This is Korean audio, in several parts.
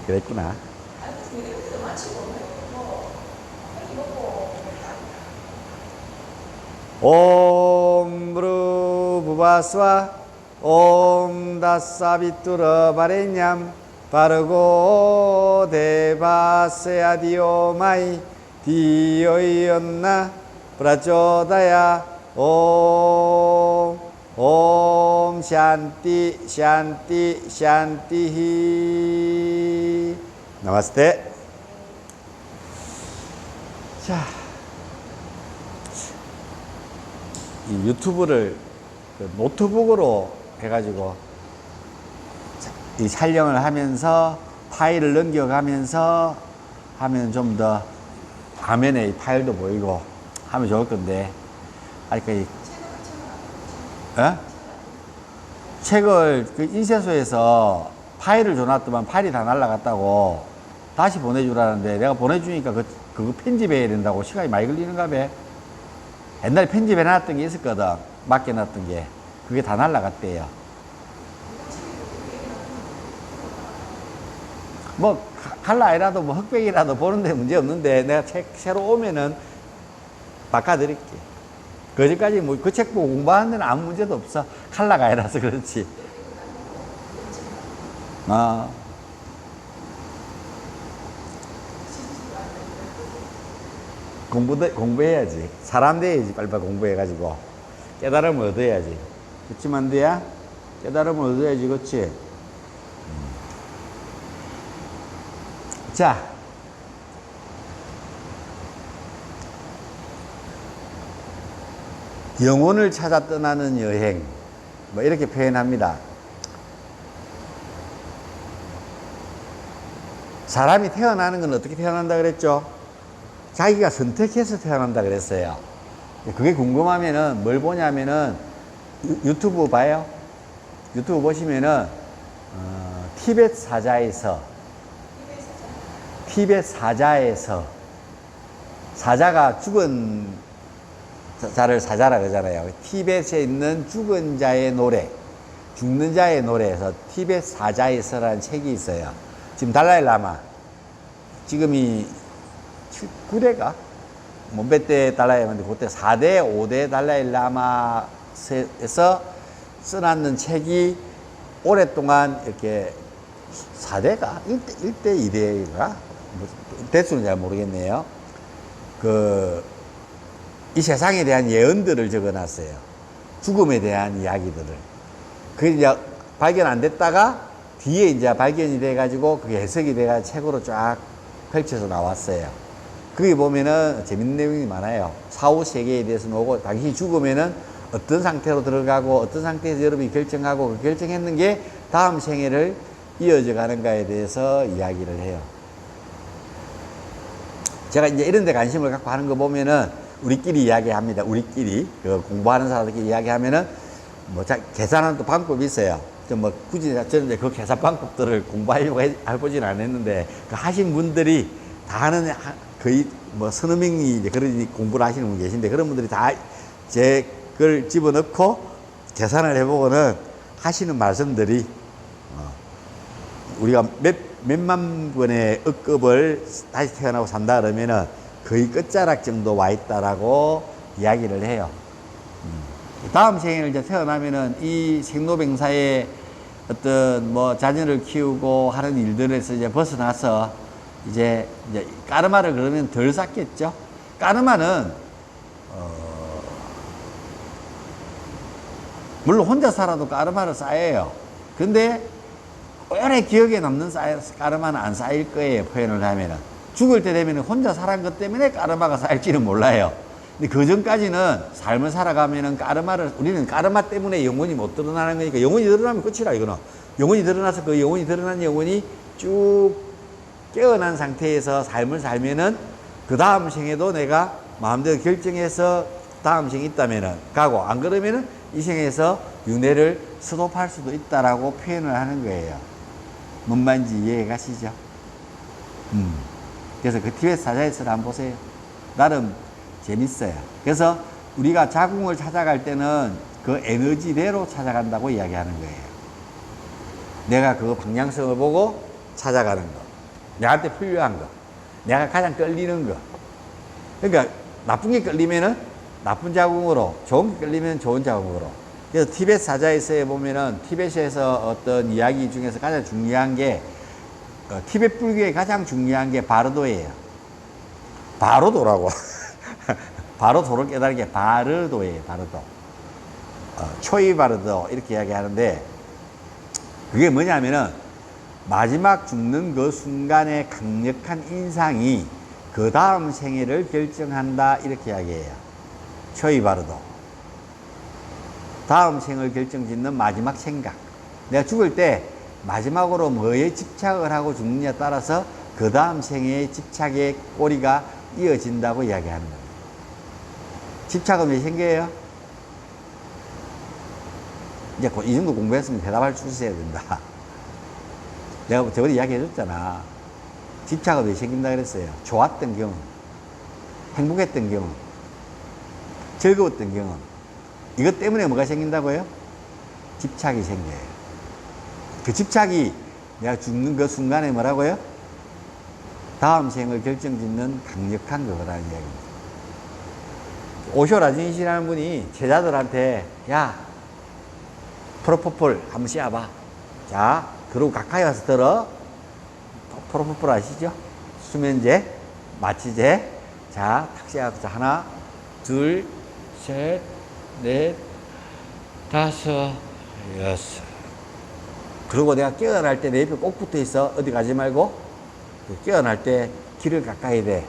그랬구나. 옴 브루 부바스와 옴 다사비뚜러 바레냠 바르고 데바세아디오 마이 디오이온나 브라조다야 옴 샨띠 샨띠 샨띠히 나마스테. 자, 이 유튜브를 노트북으로 해가지고 이 촬영을 하면서 파일을 넘겨가면서 하면 좀 더 화면에 이 파일도 보이고 하면 좋을 건데, 아니, 책을 그 인쇄소에서 파일을 줘놨더만 파일이 다 날라갔다고 다시 보내주라는데, 내가 보내주니까 그거 편집해야 된다고 시간이 많이 걸리는가 봐. 옛날에 편집해놨던 게 있었거든. 맡겨놨던 게. 그게 다 날라갔대요. 뭐 칼라이라도 뭐 흑백이라도 보는데 문제 없는데, 내가 책 새로 오면은 바꿔드릴게. 그전까지 뭐 그 책 보고 공부하는 데는 아무 문제도 없어. 칼라가 아니라서 그렇지. 공부해야지. 사람 돼야지. 빨리빨리 공부해가지고 깨달음을 얻어야지. 그렇지만 돼야 깨달음을 얻어야지. 그렇지. 자, 영혼을 찾아 떠나는 여행, 뭐 이렇게 표현합니다. 사람이 태어나는 건 어떻게 태어난다 그랬죠? 자기가 선택해서 태어난다 그랬어요. 그게 궁금하면은 뭘 보냐면은 유튜브 봐요. 유튜브 보시면은 티벳 사자에서 사자가 죽은 자를 사자라 그러잖아요. 티벳에 있는 죽은 자의 노래, 죽는 자의 노래에서 티벳 사자에서라는 책이 있어요. 지금 달라일라마 지금이 9대가 뭐 몇 대 달라일라마인데 그때 4대 5대 달라일라마에서 써놨는 책이 오랫동안 이렇게 4대가 1대 2대가 뭐 대수는 잘 모르겠네요. 이 세상에 대한 예언들을 적어놨어요. 죽음에 대한 이야기들을. 그게 이제 발견 안 됐다가 뒤에 이제 발견이 돼가지고 그게 해석이 돼가 책으로 쫙 펼쳐서 나왔어요. 거기 보면은 재밌는 내용이 많아요. 사후 세계에 대해서 나오고, 당신이 죽으면은 어떤 상태로 들어가고 어떤 상태에서 여러분이 결정하고 그 결정했는 게 다음 생애를 이어져 가는가에 대해서 이야기를 해요. 제가 이제 이런 데 관심을 갖고 하는 거 보면은 우리끼리 이야기합니다. 우리끼리 공부하는 사람들끼리 이야기하면은 뭐 계산하는 또 방법이 있어요. 뭐 굳이 저는 이제 그 계산 방법들을 공부하려고 해보진 않았는데, 그 하신 분들이 다 하는, 거의 뭐 서너 명이 이제 그런 공부를 하시는 분 계신데, 그런 분들이 다 제 걸 집어넣고 계산을 해보고는 하시는 말씀들이 우리가 몇만 번의 억급을 다시 태어나고 산다 그러면은 거의 끝자락 정도 와 있다라고 이야기를 해요. 다음 생을 이제 태어나면은 이 생로병사의 어떤 뭐 자녀를 키우고 하는 일들에서 이제 벗어나서 이제 까르마를 그러면 덜 쌓겠죠. 까르마는 물론 혼자 살아도 까르마를 쌓여요. 근데 오래 기억에 남는 까르마는 안 쌓일 거예요. 표현을 하면은 죽을 때 되면 혼자 살은 것 때문에 까르마가 쌓일지는 몰라요. 근데 그 전까지는 삶을 살아가면은 우리는 까르마 때문에 영혼이 못 드러나는 거니까, 영혼이 드러나면 끝이라, 이거는. 영혼이 드러나서 그 영혼이 드러난 영혼이 쭉 깨어난 상태에서 삶을 살면은 그 다음 생에도 내가 마음대로 결정해서 다음 생이 있다면은 가고, 안 그러면은 이 생에서 윤회를 스톱할 수도 있다라고 표현을 하는 거예요. 뭔 말인지 이해해 가시죠? 그래서 그 티벳 사자에서를 한번 보세요. 나름 재밌어요. 그래서 우리가 자궁을 찾아갈 때는 그 에너지대로 찾아간다고 이야기하는 거예요. 내가 그 방향성을 보고 찾아가는 거. 내한테 필요한 거. 내가 가장 끌리는 거. 그러니까 나쁜 게 끌리면은 나쁜 자궁으로, 좋은 게 끌리면 좋은 자궁으로. 그래서 티베트 사자에서에 보면은 티베트에서 어떤 이야기 중에서 가장 중요한 게 티베트 불교의 가장 중요한 게 바르도예요. 바로도라고. 바로 도를 깨달은 게 바르도예요. 바르도. 초이 바르도 이렇게 이야기하는데 그게 뭐냐면은 마지막 죽는 그 순간의 강력한 인상이 그 다음 생애를 결정한다 이렇게 이야기해요. 초이 바르도. 다음 생을 결정짓는 마지막 생각. 내가 죽을 때 마지막으로 뭐에 집착을 하고 죽느냐에 따라서 그 다음 생애의 집착의 꼬리가 이어진다고 이야기하는 거예요. 집착은 왜 생겨요? 이제 이 정도 공부했으면 대답할 수 있어야 된다. 내가 저번에 이야기 해줬잖아. 집착은 왜 생긴다 그랬어요? 좋았던 경험, 행복했던 경험, 즐거웠던 경험. 이것 때문에 뭐가 생긴다고요? 집착이 생겨요. 그 집착이 내가 죽는 그 순간에 뭐라고요? 다음 생을 결정짓는 강력한 거라는 이야기입니다. 오쇼 라진이시라는 분이 제자들한테 야 프로포폴 한번 씌워봐. 자, 그러고 가까이 와서 들어. 프로포폴 아시죠? 수면제, 마취제. 자, 탁 씌워서 하나, 둘, 셋, 넷, 다섯, 여섯. 그리고 내가 깨어날 때 내 옆에 꼭 붙어 있어. 어디 가지 말고. 깨어날 때 길을 가까이 대.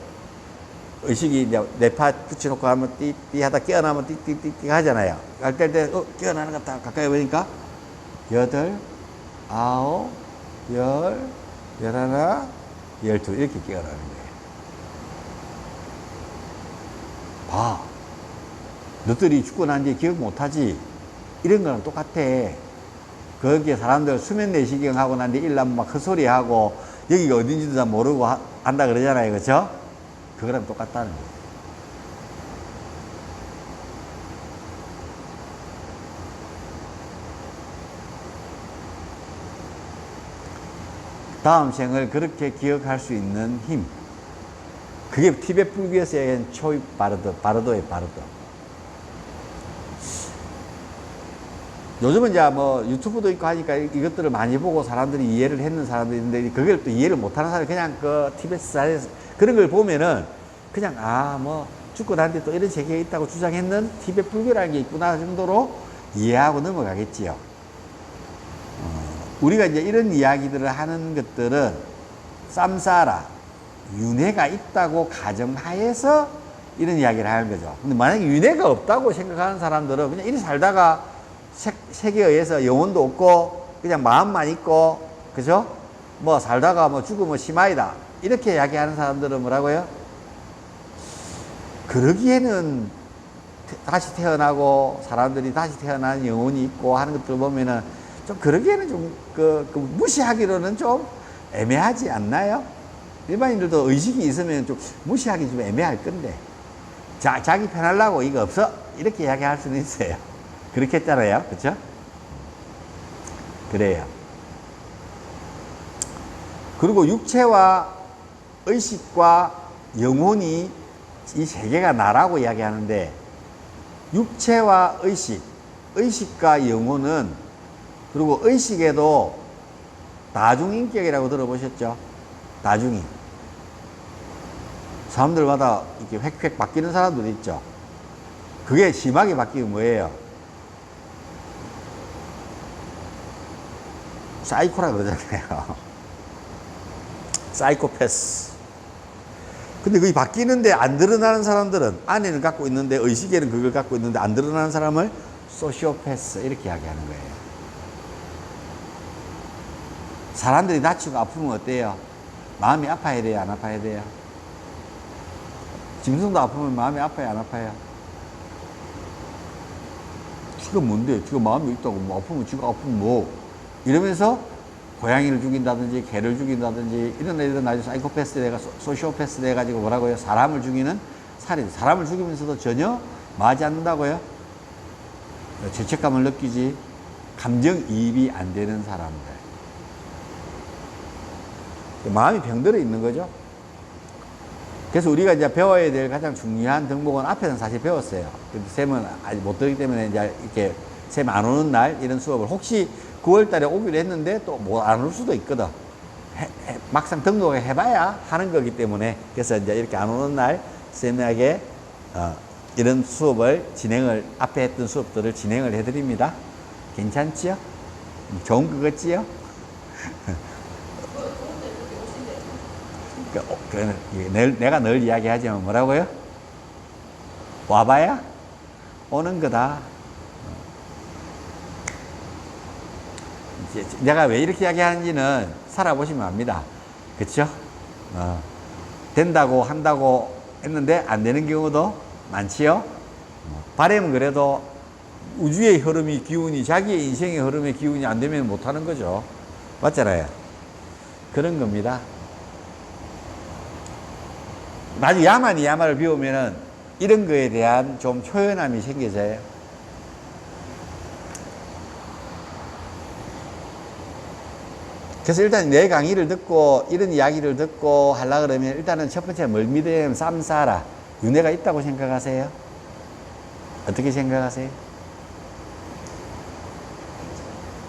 의식이 내 파 붙여놓고 하면 띠띠 하다 깨어나면 띠띠띠띠 하잖아요. 갈 때, 깨어나는 것 같다. 가까이 보니까 여덟, 아홉, 열, 열하나, 열두 이렇게 깨어나는 거예요. 봐. 너들이 죽고 난 뒤에 기억 못하지? 이런 거랑 똑같아. 거기에 사람들 수면 내시경 하고 난 뒤에 일나면 막 헛소리하고 여기가 어딘지도 다 모르고 한다 그러잖아요. 그렇죠? 그거랑 똑같다는 거예요. 다음 생을 그렇게 기억할 수 있는 힘. 그게 티베트 불교에서 얘기한 초이 바르도, 바르도의 바르도. 요즘은 이제 뭐 유튜브도 있고 하니까 이것들을 많이 보고 사람들이 이해를 했는 사람들이 있는데 그걸 또 이해를 못하는 사람이 그냥 그 티베트 사에서 그런 걸 보면은 그냥 뭐 죽고 난 뒤에 또 이런 세계가 있다고 주장했는 티베트 불교라는 게 있구나 정도로 이해하고 넘어가겠지요. 우리가 이제 이런 이야기들을 하는 것들은 쌈싸라, 윤회가 있다고 가정하에서 이런 이야기를 하는 거죠. 근데 만약에 윤회가 없다고 생각하는 사람들은 그냥 이리 살다가 색에 의해서 영혼도 없고 그냥 마음만 있고 그죠? 뭐 살다가 뭐 죽으면 심하이다 이렇게 이야기하는 사람들은 뭐라고요? 그러기에는 다시 태어나고 사람들이 다시 태어나는 영혼이 있고 하는 것들 보면은 좀 그러기에는 좀 무시하기로는 좀 애매하지 않나요? 일반인들도 의식이 있으면 좀 무시하기 좀 애매할 건데 자기 편하려고 이거 없어 이렇게 이야기할 수는 있어요. 그렇게 했잖아요. 그쵸? 그래요. 그리고 육체와 의식과 영혼이 이 세 개가 나라고 이야기하는데 육체와 의식, 의식과 영혼은 그리고 의식에도 다중인격이라고 들어보셨죠? 다중인. 사람들마다 이렇게 획획 바뀌는 사람들도 있죠. 그게 심하게 바뀌면 뭐예요? 사이코라 그러잖아요. 사이코패스. 근데 그게 바뀌는데 안 드러나는 사람들은 안에는 갖고 있는데 의식에는 그걸 갖고 있는데 안 드러나는 사람을 소시오패스 이렇게 이야기하는 거예요. 사람들이 다치고 아프면 어때요? 마음이 아파야 돼요? 안 아파야 돼요? 짐승도 아프면 마음이 아파요? 안 아파요? 지가 뭔데? 지가 마음이 있다고 뭐 아프면 지가 아프면 뭐 이러면서 고양이를 죽인다든지 개를 죽인다든지 이런 애들은 나중에 사이코패스 돼가 소시오패스 돼가지고 뭐라고요? 사람을 죽이는 살인. 사람을 죽이면서도 전혀 마지 않는다고요? 죄책감을 느끼지 감정이입이 안 되는 사람들. 마음이 병들어 있는 거죠. 그래서 우리가 이제 배워야 될 가장 중요한 덕목은 앞에는 사실 배웠어요. 근데 쌤은 아직 못 들기 때문에 이제 이렇게 쌤 안 오는 날 이런 수업을 혹시 9월 달에 오기로 했는데 또 뭐 안 올 수도 있거든. 막상 등록을 해봐야 하는 거기 때문에 그래서 이제 이렇게 안 오는 날 쌤에게 이런 수업을 앞에 했던 수업들을 진행을 해드립니다. 괜찮지요? 좋은 거 같지요? 내가 늘 이야기하지만 뭐라고요? 와봐야 오는 거다. 내가 왜 이렇게 이야기하는지는 살아보시면 압니다. 그쵸? 된다고 한다고 했는데 안 되는 경우도 많지요? 바람은 그래도 우주의 흐름이 기운이 자기의 인생의 흐름의 기운이 안 되면 못 하는 거죠. 맞잖아요. 그런 겁니다. 나중에 야만이 야마를 배우면은 이런 거에 대한 좀 초연함이 생겨져요. 그래서 일단 내 강의를 듣고 이런 이야기를 듣고 하려고 그러면 일단은 첫 번째 뭘 믿어야 하면 쌈싸라. 윤회가 있다고 생각하세요? 어떻게 생각하세요?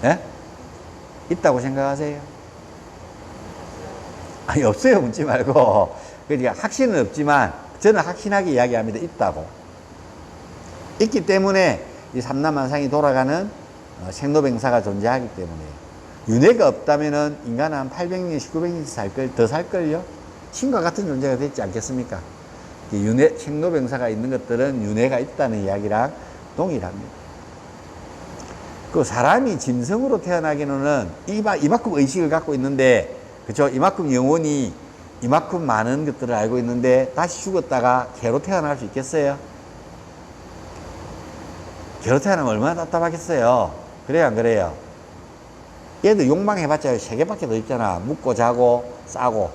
예? 있다고 생각하세요? 아니, 없어요. 묻지 말고. 그러니까 확신은 없지만 저는 확신하게 이야기합니다. 있다고. 있기 때문에 이 삼남한상이 돌아가는 생로병사가 존재하기 때문에 윤회가 없다면은 인간은 한 800년, 1900년 더 살걸요? 신과 같은 존재가 됐지 않겠습니까? 생로병사가 있는 것들은 윤회가 있다는 이야기랑 동일합니다. 그 사람이 짐승으로 태어나기는 이만큼 의식을 갖고 있는데, 그죠? 이만큼 영혼이 이만큼 많은 것들을 알고 있는데 다시 죽었다가 개로 태어날 수 있겠어요? 개로 태어나면 얼마나 답답하겠어요? 그래요, 안 그래요? 얘들 욕망해봤자 세 개밖에 더 있잖아. 묵고 자고 싸고.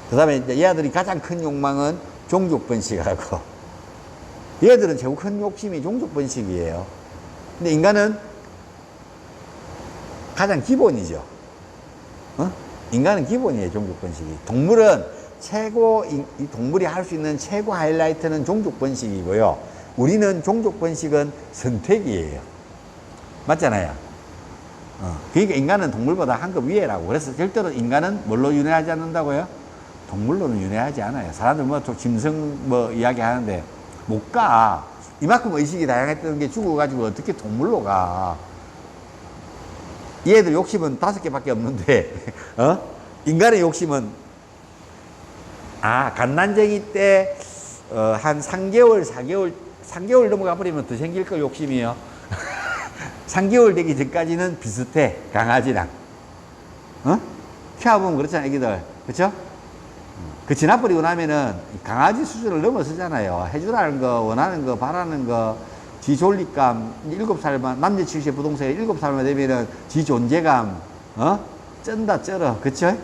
그 다음에 이제 얘들이 가장 큰 욕망은 종족번식하고. 얘들은 제일 큰 욕심이 종족번식이에요. 근데 인간은 가장 기본이죠. 인간은 기본이에요, 종족번식이. 동물은 이 동물이 할 수 있는 최고 하이라이트는 종족번식이고요. 우리는 종족번식은 선택이에요. 맞잖아요. 그러니까 인간은 동물보다 한 급 위에라고. 그래서 절대로 인간은 뭘로 윤회하지 않는다고요? 동물로는 윤회하지 않아요. 사람들 짐승 이야기 하는데 못 가. 이만큼 의식이 다양했던 게 죽어가지고 어떻게 동물로 가. 얘들 욕심은 5개밖에 없는데, 인간의 욕심은, 갓난쟁이 때, 한 3개월, 3개월 넘어가 버리면 더 생길 걸 욕심이요. 3개월 되기 전까지는 비슷해, 강아지랑. 키워보면 그렇잖아, 애기들. 그쵸? 그 지나버리고 나면은 강아지 수준을 넘어서잖아요. 해주라는 거, 원하는 거, 바라는 거, 지 존립감, 7살만, 남녀치유의 부동산에 7살만 되면은 지 존재감, 쩐다, 쩔어. 그쵸?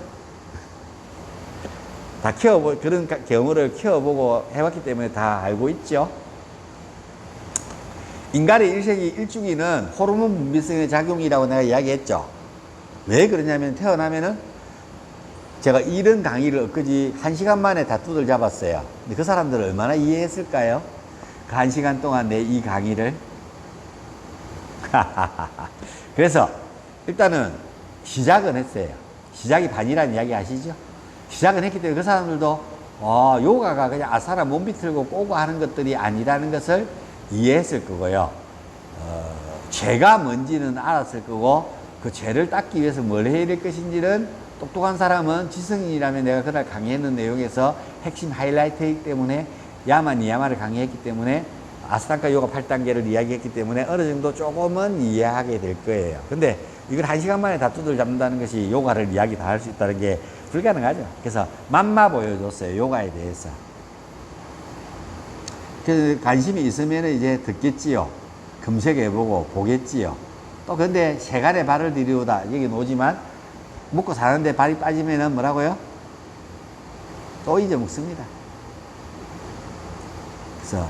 다 그런 경우를 키워보고 해왔기 때문에 다 알고 있죠. 인간의 일주기는 호르몬 분비성의 작용이라고 내가 이야기했죠. 왜 그러냐면 태어나면은 제가 이런 강의를 엊그제 1시간 만에 다 두들 잡았어요. 근데 그 사람들을 얼마나 이해했을까요? 그 1시간 동안 내 이 강의를. 그래서 일단은 시작은 했어요. 시작이 반이라는 이야기 아시죠? 시작은 했기 때문에 그 사람들도 요가가 그냥 아사라 몸 비틀고 꼬고 하는 것들이 아니라는 것을 이해했을 거고요. 죄가 뭔지는 알았을 거고 그 죄를 닦기 위해서 뭘 해야 될 것인지는 똑똑한 사람은 지성인이라면 내가 그날 강의했는 내용에서 핵심 하이라이트이기 때문에 야마를 강의했기 때문에 아스탕가 요가 8단계를 이야기했기 때문에 어느 정도 조금은 이해하게 될 거예요. 근데 이걸 1시간 만에 다 두들 잡는다는 것이 요가를 이야기 다 할 수 있다는 게 불가능하죠. 그래서 맛만 보여줬어요. 요가에 대해서. 그래서 관심이 있으면 이제 듣겠지요. 검색해보고 보겠지요. 또 근데 세간에 발을 들이우다 여기 오지만 먹고 사는데 발이 빠지면은 뭐라고요? 또 잊어먹습니다. 그래서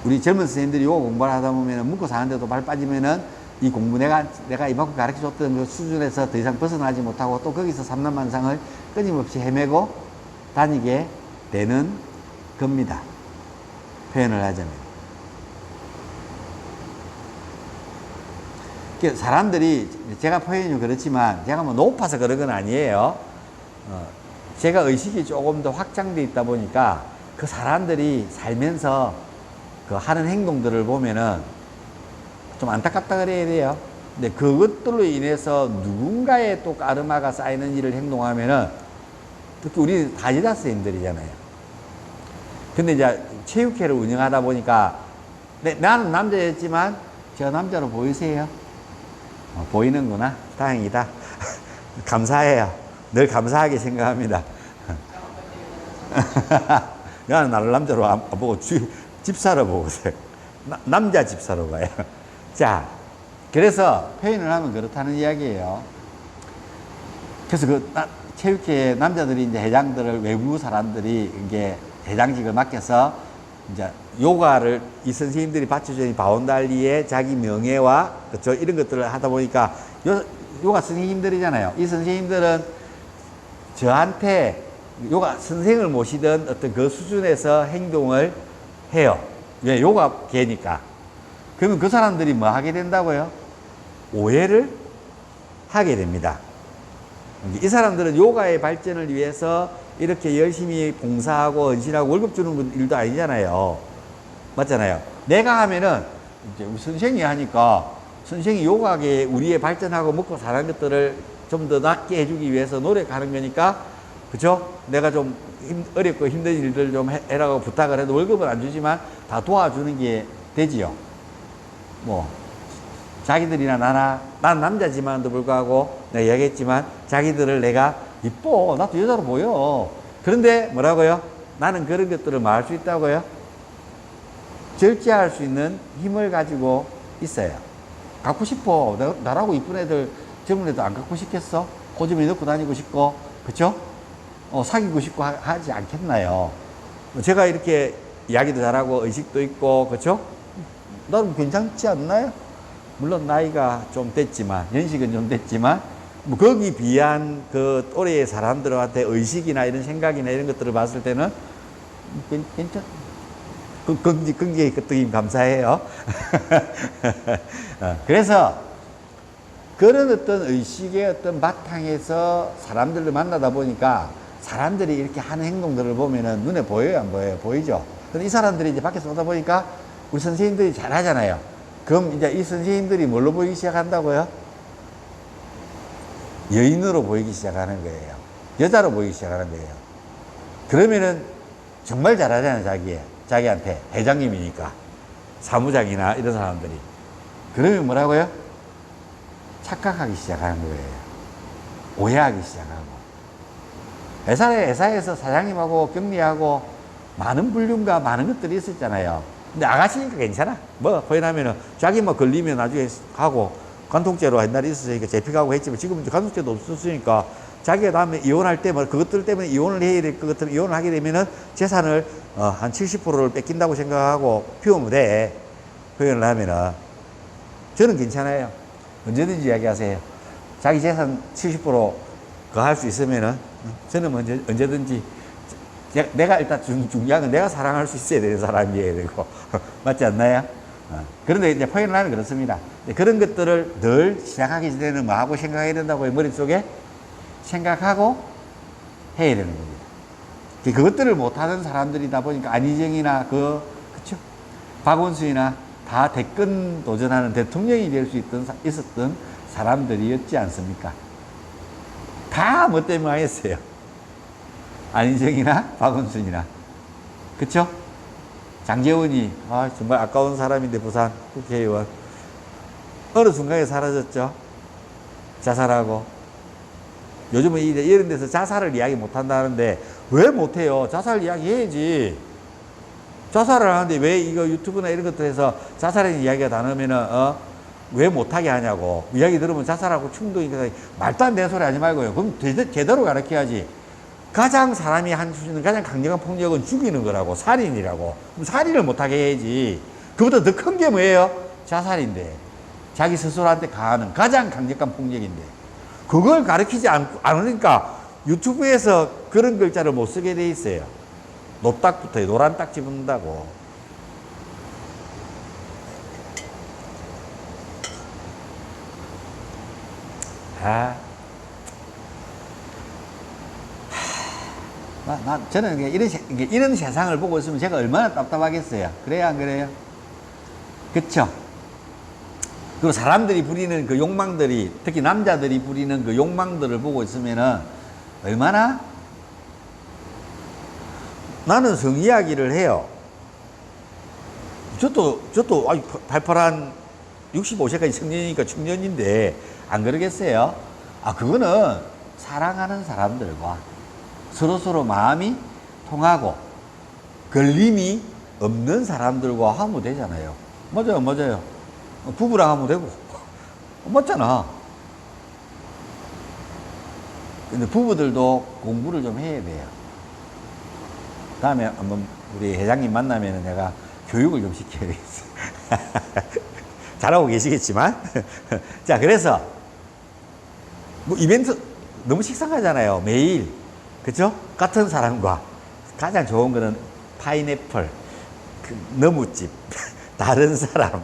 우리 젊은 선생님들이 요가 공부를 하다 보면은 먹고 사는데도 발 빠지면은 이 공부 내가 이만큼 가르쳐 줬던 그 수준에서 더 이상 벗어나지 못하고 또 거기서 삼남만상을 끊임없이 헤매고 다니게 되는 겁니다. 표현을 하자면. 사람들이, 제가 표현이 좀 그렇지만, 제가 뭐 높아서 그런 건 아니에요. 제가 의식이 조금 더 확장돼 있다 보니까 그 사람들이 살면서 그 하는 행동들을 보면은 좀 안타깝다 그래야 돼요. 근데 그것들로 인해서 누군가의 또 까르마가 쌓이는 일을 행동하면은 특히 우리 다지다스님들이잖아요. 근데 이제 체육회를 운영하다 보니까 나는 남자였지만 저 남자로 보이세요? 보이는구나. 다행이다. 감사해요. 늘 감사하게 생각합니다. 나는 나를 남자로 안 보고 집사로 보고 있어요. 남자 집사로 봐요. 자, 그래서 표현을 하면 그렇다는 이야기예요. 그래서 체육회 남자들이 이제 회장들을 외부 사람들이 이게 회장직을 맡겨서 이제 요가를 이 선생님들이 받쳐주는 바운달리의 자기 명예와 그쵸 이런 것들을 하다 보니까 요가 선생님들이잖아요. 이 선생님들은 저한테 요가 선생을 모시던 어떤 그 수준에서 행동을 해요. 왜? 요가계니까. 그러면 그 사람들이 뭐 하게 된다고요? 오해를 하게 됩니다. 이 사람들은 요가의 발전을 위해서 이렇게 열심히 봉사하고 헌신하고 월급 주는 일도 아니잖아요. 맞잖아요. 내가 하면은 이제 우리 선생이 하니까 선생이 요가계 우리의 발전하고 먹고 사는 것들을 좀 더 낫게 해주기 위해서 노력하는 거니까, 그죠? 내가 좀 어렵고 힘든 일들 좀 해라고 부탁을 해도 월급은 안 주지만 다 도와주는 게 되지요. 뭐 자기들이나 나나, 난 남자지만도 불구하고 내가 얘기했지만 자기들을 내가 이뻐, 나도 여자로 보여. 그런데 뭐라고요? 나는 그런 것들을 말할 수 있다고요? 절제할 수 있는 힘을 가지고 있어요. 갖고 싶어. 나라고 이쁜 애들, 젊은 애들 안 갖고 싶겠어? 고집에 넣고 다니고 싶고, 그쵸? 사귀고 싶고 하지 않겠나요? 제가 이렇게 이야기도 잘하고 의식도 있고, 그쵸? 나름 괜찮지 않나요? 물론 나이가 좀 됐지만, 연식은 좀 됐지만, 뭐 거기 비한 그 또래의 사람들한테 의식이나 이런 생각이나 이런 것들을 봤을 때는 괜찮. 긍지 끄떡임 감사해요. 그래서 그런 어떤 의식의 어떤 바탕에서 사람들을 만나다 보니까 사람들이 이렇게 하는 행동들을 보면은 눈에 보여요, 안 보여요? 보이죠? 근데 이 사람들이 이제 밖에서 오다 보니까 우리 선생님들이 잘 하잖아요. 그럼 이제 이 선생님들이 뭘로 보이기 시작한다고요? 여인으로 보이기 시작하는 거예요. 여자로 보이기 시작하는 거예요. 그러면은 정말 잘하잖아요, 자기한테. 회장님이니까. 사무장이나 이런 사람들이. 그러면 뭐라고요? 착각하기 시작하는 거예요. 오해하기 시작하고. 회사에서 사장님하고 격리하고 많은 불륜과 많은 것들이 있었잖아요. 근데 아가씨니까 괜찮아. 뭐, 표현하면은 자기 뭐 걸리면 나중에 하고, 간통죄로 옛날에 있었으니까 재피가고 했지만 지금은 이제 간통죄도 없었으니까 자기가 다음에 이혼할 때 뭐 그것들 때문에 이혼을 해야 될 것 같으면 이혼을 하게 되면은 재산을 한 70%를 뺏긴다고 생각하고 피우면 돼. 표현을 하면은. 저는 괜찮아요. 언제든지 이야기하세요. 자기 재산 70% 그거 할 수 있으면은 저는 언제든지 내가 일단 중요한 건 내가 사랑할 수 있어야 되는 사람이어야 되고 맞지 않나요? 그런데 이제 표현을 하면 그렇습니다. 그런 것들을 늘 시작하기 전에는 뭐 하고 생각해야 된다고요? 머릿속에 생각하고 해야 되는 겁니다. 그것들을 못하는 사람들이다 보니까 안희정이나 그쵸? 박원순이나 다 대권 도전하는 대통령이 될 수 있었던 사람들이었지 않습니까? 다 뭐 때문에 하겠어요? 안희정이나 박원순이나. 그쵸? 장제원이, 정말 아까운 사람인데, 부산 국회의원. 어느 순간에 사라졌죠? 자살하고. 요즘은 이런 데서 자살을 이야기 못 한다는데, 왜 못해요? 자살 이야기 해야지. 자살을 하는데 왜 이거 유튜브나 이런 것들에서 자살의 이야기가 다 나오면은, 왜 못하게 하냐고. 이야기 들으면 자살하고 충동이, 말도 안 되는 소리 하지 말고요. 그럼 제대로 가르쳐야지. 가장 사람이 한 수준은 가장 강력한 폭력은 죽이는 거라고, 살인이라고. 그럼 살인을 못하게 해야지. 그보다 더 큰 게 뭐예요? 자살인데. 자기 스스로한테 가하는 가장 강력한 폭력인데, 그걸 가르치지 않으니까 유튜브에서 그런 글자를 못 쓰게 돼 있어요. 노딱부터 노란 딱 집는다고. 저는 이런 세상을 보고 있으면 제가 얼마나 답답하겠어요. 그래요, 안 그래요? 그쵸? 그리고 사람들이 부리는 그 욕망들이, 특히 남자들이 부리는 그 욕망들을 보고 있으면은 얼마나, 나는 성 이야기를 해요. 저도 발팔한 65세까지 청년이니까 중년인데 안 그러겠어요? 그거는 사랑하는 사람들과 서로 마음이 통하고 걸림이 없는 사람들과 하면 되잖아요. 맞아요. 부부랑 하면 되고. 맞잖아. 근데 부부들도 공부를 좀 해야 돼요. 다음에 한번 우리 회장님 만나면 내가 교육을 좀 시켜야 되겠어요. 잘하고 계시겠지만. 자, 그래서 뭐 이벤트 너무 식상하잖아요. 매일. 그죠? 같은 사람과 가장 좋은 거는 파인애플, 너무집, 다른 사람,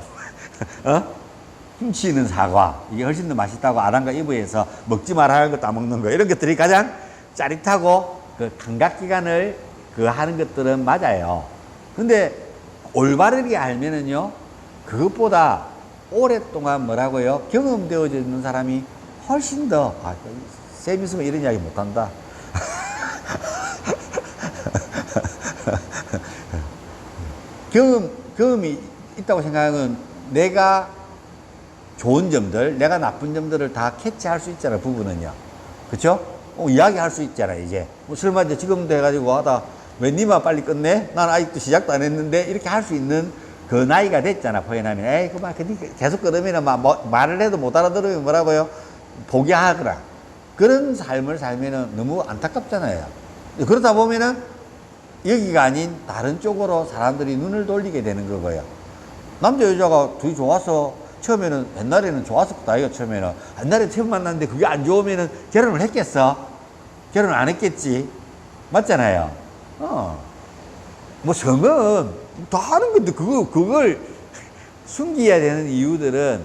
훔치는 사과, 이게 훨씬 더 맛있다고 아담과 이브에서 먹지 말아야 할 것도 안 먹는 거, 이런 것들이 가장 짜릿하고 그 감각기관을 하는 것들은 맞아요. 근데 올바르게 알면은요, 그것보다 오랫동안 뭐라고요? 경험되어져 있는 사람이 훨씬 더, 쌤 있으면 이런 이야기 못한다. 경험이 있다고 생각하면 내가 좋은 점들, 내가 나쁜 점들을 다 캐치할 수 있잖아요, 부부는요. 그쵸? 이야기할 수 있잖아요, 이제. 설마 이제 지금도 해가지고, 왜 니만 빨리 끝내? 난 아직도 시작도 안 했는데, 이렇게 할 수 있는 그 나이가 됐잖아, 포현하면. 에이, 그만, 계속 그러면 말을 해도 못 알아들으면 뭐라고요? 포기하거라. 그런 삶을 살면은 너무 안타깝잖아요. 그러다 보면은 여기가 아닌 다른 쪽으로 사람들이 눈을 돌리게 되는 거고요. 남자 여자가 둘이 좋아서 처음에는, 옛날에는 좋았었다 이거 처음에는. 옛날에 처음 만났는데 그게 안 좋으면은 결혼을 했겠어? 결혼 안 했겠지. 맞잖아요. 뭐 성은 다 하는 건데 그걸 숨겨야 되는 이유들은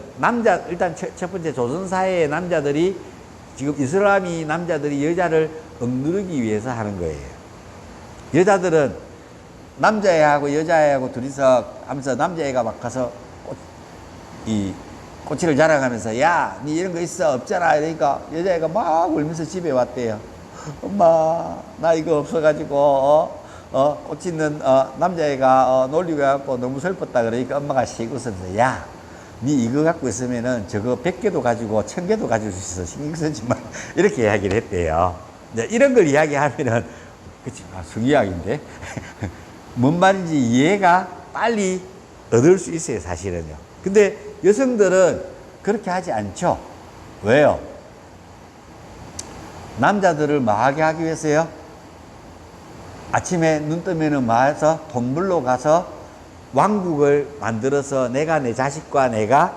일단 첫 번째 조선사회의 남자들이, 지금 이슬람이 남자들이 여자를 억누르기 위해서 하는 거예요. 여자들은 남자애하고 여자애하고 둘이서 하면서 남자애가 막 가서 꼬치를 자랑하면서, 야, 니 이런 거 있어? 없잖아. 이러니까 여자애가 막 울면서 집에 왔대요. 엄마, 나 이거 없어가지고, 꼬치 있는, 남자애가, 놀리고 해갖고 너무 슬펐다. 그러니까 엄마가 씩 웃으면서, 야, 니 이거 갖고 있으면은 저거 100개도 가지고 1000개도 가질 수 있어. 신경 쓰지 마. 이렇게 이야기를 했대요. 네, 이런 걸 이야기하면은, 그치, 성이야기인데. 뭔 말인지 이해가 빨리 얻을 수 있어요, 사실은요. 근데 여성들은 그렇게 하지 않죠. 왜요? 남자들을 뭐하게 하기 위해서요? 아침에 눈 뜨면은 뭐해서 동물로 가서 왕국을 만들어서 내가 내 자식과 내가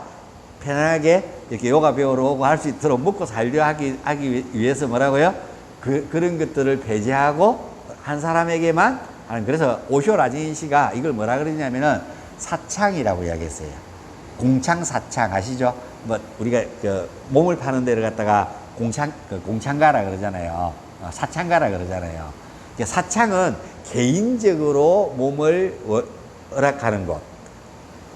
편안하게 이렇게 요가 배우러 오고 할 수 있도록 먹고 살려 하기 위해서 뭐라고요? 그런 것들을 배제하고 한 사람에게만 하는. 그래서 오쇼 라진 씨가 이걸 뭐라 그러냐면은 사창이라고 이야기했어요. 공창 사창 아시죠? 뭐 우리가 몸을 파는 데를 갖다가 공창가라 그러잖아요. 사창가라 그러잖아요. 사창은 개인적으로 몸을 허락하는 것.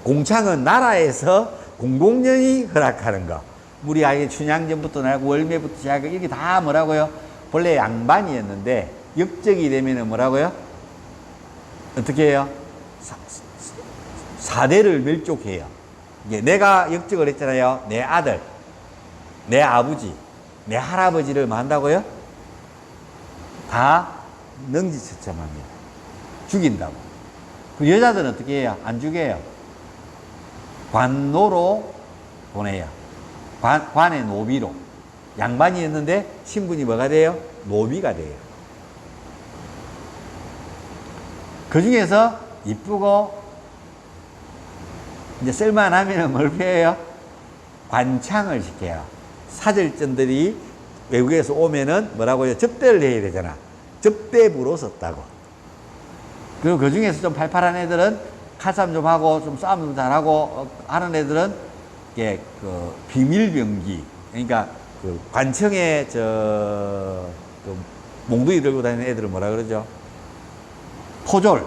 공창은 나라에서 공공연히 허락하는 것. 우리 아예 춘향전부터 나고 월매부터 시작하고 이게 다 뭐라고요? 본래 양반이었는데 역적이 되면은 뭐라고요? 어떻게 해요? 사대를 멸족해요. 내가 역적을 했잖아요. 내 아들, 내 아버지, 내 할아버지를 뭐 한다고요? 다 능지처참합니다. 죽인다고. 그 여자들은 어떻게 해요? 안 죽여요. 관노로 보내요. 관의 노비로. 양반이었는데 신분이 뭐가 돼요? 노비가 돼요. 그 중에서 이쁘고 이제 쓸만하면 뭘 피해요? 관창을 시켜요. 사절전들이 외국에서 오면은 뭐라고요? 접대를 해야 되잖아. 접대부로 썼다고. 그리고 그 중에서 좀 팔팔한 애들은 칼싸움 좀 하고 좀 싸움 좀 잘하고 하는 애들은 이게 그 비밀병기, 그러니까 그 관청에 그 몽둥이 들고 다니는 애들은 뭐라 그러죠? 포졸이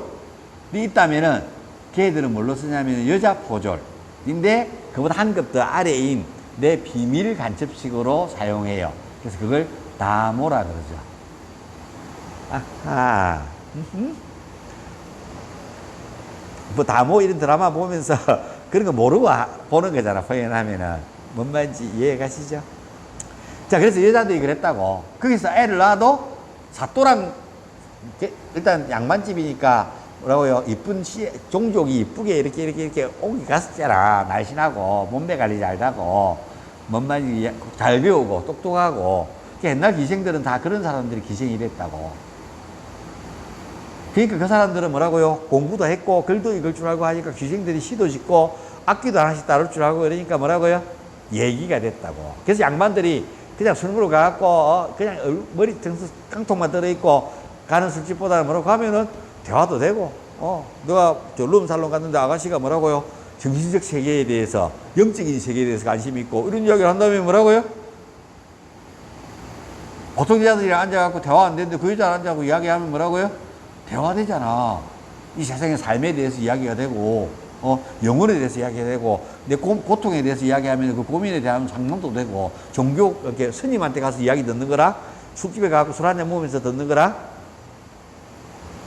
있다면은 걔들은 뭘로 쓰냐면 여자 포졸인데 그보다 한 급 더 아래인 내 비밀 간첩식으로 사용해요. 그래서 그걸 다모라 그러죠. 아하. 뭐 다모 이런 드라마 보면서 그런 거 모르고 보는 거잖아. 표현하면은 뭔 말인지 이해 가시죠? 자, 그래서 여자들이 그랬다고. 거기서 애를 낳아도 사또랑 일단 양반집이니까 뭐라고요? 이쁜 종족이 이쁘게 이렇게 옥이 갔었잖아. 날씬하고 몸매 관리 잘하고 뭔 말인지 잘 배우고 똑똑하고. 옛날 기생들은 다 그런 사람들이 기생이 됐다고. 그러니까 그 사람들은 뭐라고요? 공부도 했고 글도 읽을 줄 알고 하니까 귀생들이 시도 짓고 악기도 하나씩 다룰 줄 알고 그러니까 뭐라고요? 얘기가 됐다고. 그래서 양반들이 그냥 술 먹으러 가갖고 그냥 머리 등수 깡통만 들어있고 가는 술집보다는 뭐라고 하면은 대화도 되고 너가 저 룸살롱 갔는데 아가씨가 뭐라고요? 정신적 세계에 대해서 영적인 세계에 대해서 관심이 있고 이런 이야기를 한다면 뭐라고요? 보통 여자들이 앉아갖고 대화 안 되는데 그 여자 앉아갖고 이야기하면 뭐라고요? 대화되잖아. 이 세상의 삶에 대해서 이야기가 되고, 영혼에 대해서 이야기가 되고, 내 고통에 대해서 이야기하면 그 고민에 대한 상담도 되고, 종교, 이렇게 스님한테 가서 이야기 듣는 거라, 술집에 가서 술 한잔 먹으면서 듣는 거라,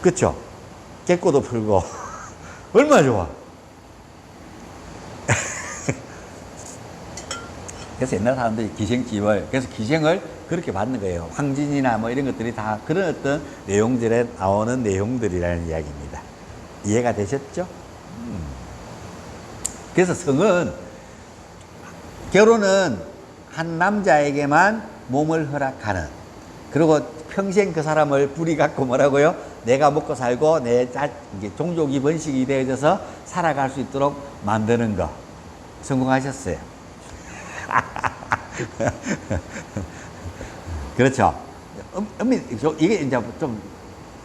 그쵸? 깨꼬도 풀고. 얼마나 좋아. 그래서 옛날 사람들이 기생집을, 그래서 기생을 그렇게 받는 거예요. 황진이나 뭐 이런 것들이 다 그런 어떤 내용들에 나오는 내용들이라는 이야기입니다. 이해가 되셨죠? 그래서 성은, 결혼은 한 남자에게만 몸을 허락하는, 그리고 평생 그 사람을 뿌리 갖고 뭐라고요? 내가 먹고 살고 내 종족이 번식이 되어져서 살아갈 수 있도록 만드는 거. 성공하셨어요. 그렇죠. 이게 이제 좀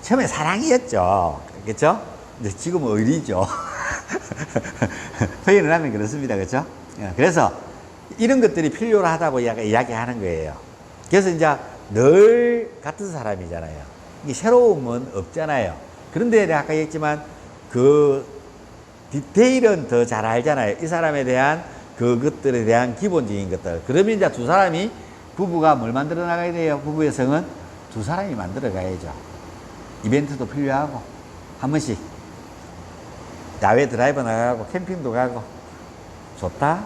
처음에 사랑이었죠. 그렇죠? 근데 지금은 의리죠. 표현을 하면 그렇습니다. 그렇죠? 그래서 이런 것들이 필요로 하다고 이야기하는 거예요. 그래서 이제 늘 같은 사람이잖아요. 이게 새로움은 없잖아요. 그런데 내가 아까 얘기했지만 그 디테일은 더 잘 알잖아요. 이 사람에 대한 그것들에 대한 기본적인 것들. 그러면 이제 두 사람이 부부가 뭘 만들어 나가야 돼요? 부부의 성은 두 사람이 만들어 가야죠. 이벤트도 필요하고 한 번씩 야외 드라이브 나가고 캠핑도 가고 좋다.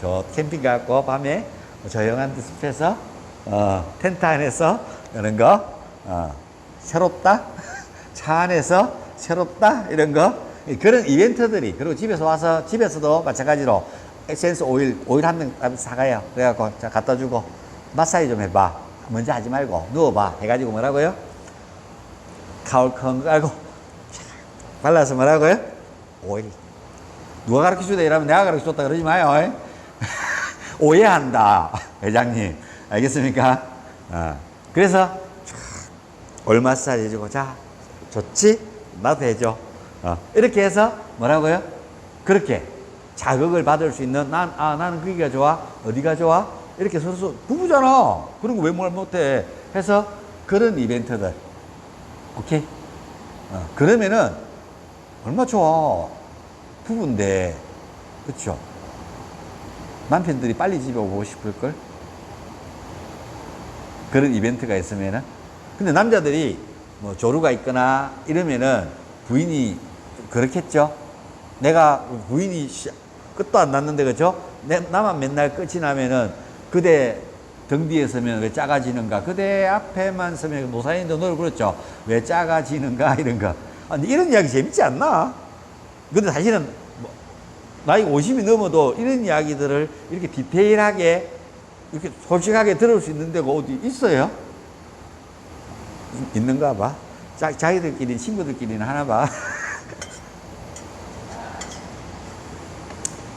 저 캠핑 가고 밤에 조용한 숲에서 텐트 안에서 이런 거 새롭다. 차 안에서 새롭다 이런 거 그런 이벤트들이 그리고 집에서 와서 집에서도 마찬가지로 에센스 오일 한 명 사가요. 그래갖고 자 갖다 주고 마사지 좀 해봐. 먼저 하지 말고 누워봐. 해가지고 뭐라고요? 가을 큰 거 깔고 발라서 뭐라고요? 오일. 누가 가르쳐주다 이러면 내가 가르쳐줬다 그러지 마요. 오해한다. 회장님. 알겠습니까? 그래서 오일 마사지 해주고 자 좋지? 나도 해줘. 이렇게 해서 뭐라고요? 그렇게 자극을 받을 수 있는 나는 거기가 좋아. 어디가 좋아? 이렇게 서로 부부잖아. 그런 거 왜 뭘 못해? 해서 그런 이벤트들. 오케이? 그러면은 얼마 좋아. 부부인데. 그쵸? 남편들이 빨리 집에 오고 싶을걸? 그런 이벤트가 있으면은. 근데 남자들이 뭐 조루가 있거나 이러면은 부인이 그렇겠죠? 내가 부인이 끝도 안 났는데, 그죠? 나만 맨날 끝이 나면은 그대 등 뒤에 서면 왜 작아지는가? 그대 앞에만 서면 노사연도 노래 그랬죠? 왜 작아지는가? 이런 거. 근데 이런 이야기 재밌지 않나? 근데 사실은 뭐 나이 50이 넘어도 이런 이야기들을 이렇게 디테일하게 이렇게 솔직하게 들을 수 있는 데가 어디 있어요? 있는가 봐. 자기들끼리, 친구들끼리는 하나 봐.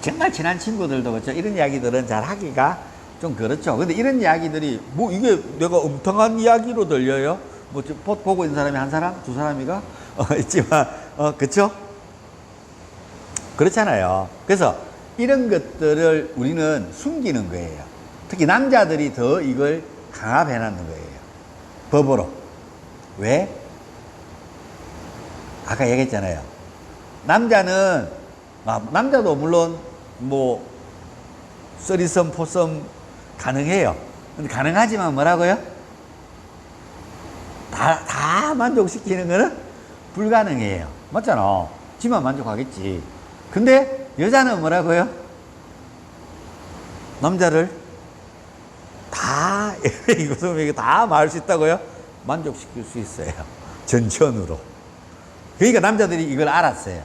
정말 친한 친구들도 그렇죠. 이런 이야기들은 잘 하기가 좀 그렇죠. 근데 이런 이야기들이 뭐 이게 내가 엉뚱한 이야기로 들려요? 뭐 보고 있는 사람이 한 사람, 두 사람이가 있지만 그렇죠? 그렇잖아요. 그래서 이런 것들을 우리는 숨기는 거예요. 특히 남자들이 더 이걸 강압해 놨는 거예요. 법으로. 왜? 아까 얘기했잖아요. 남자는 남자도 물론 뭐 쓰리썸, 포썸 가능해요. 근데 가능하지만 뭐라고요? 다 만족시키는 거는 불가능해요. 맞잖아. 지만 만족하겠지. 근데 여자는 뭐라고요? 남자를 다 이것을 다 말할 수 있다고요? 만족시킬 수 있어요. 전천후로. 그러니까 남자들이 이걸 알았어요.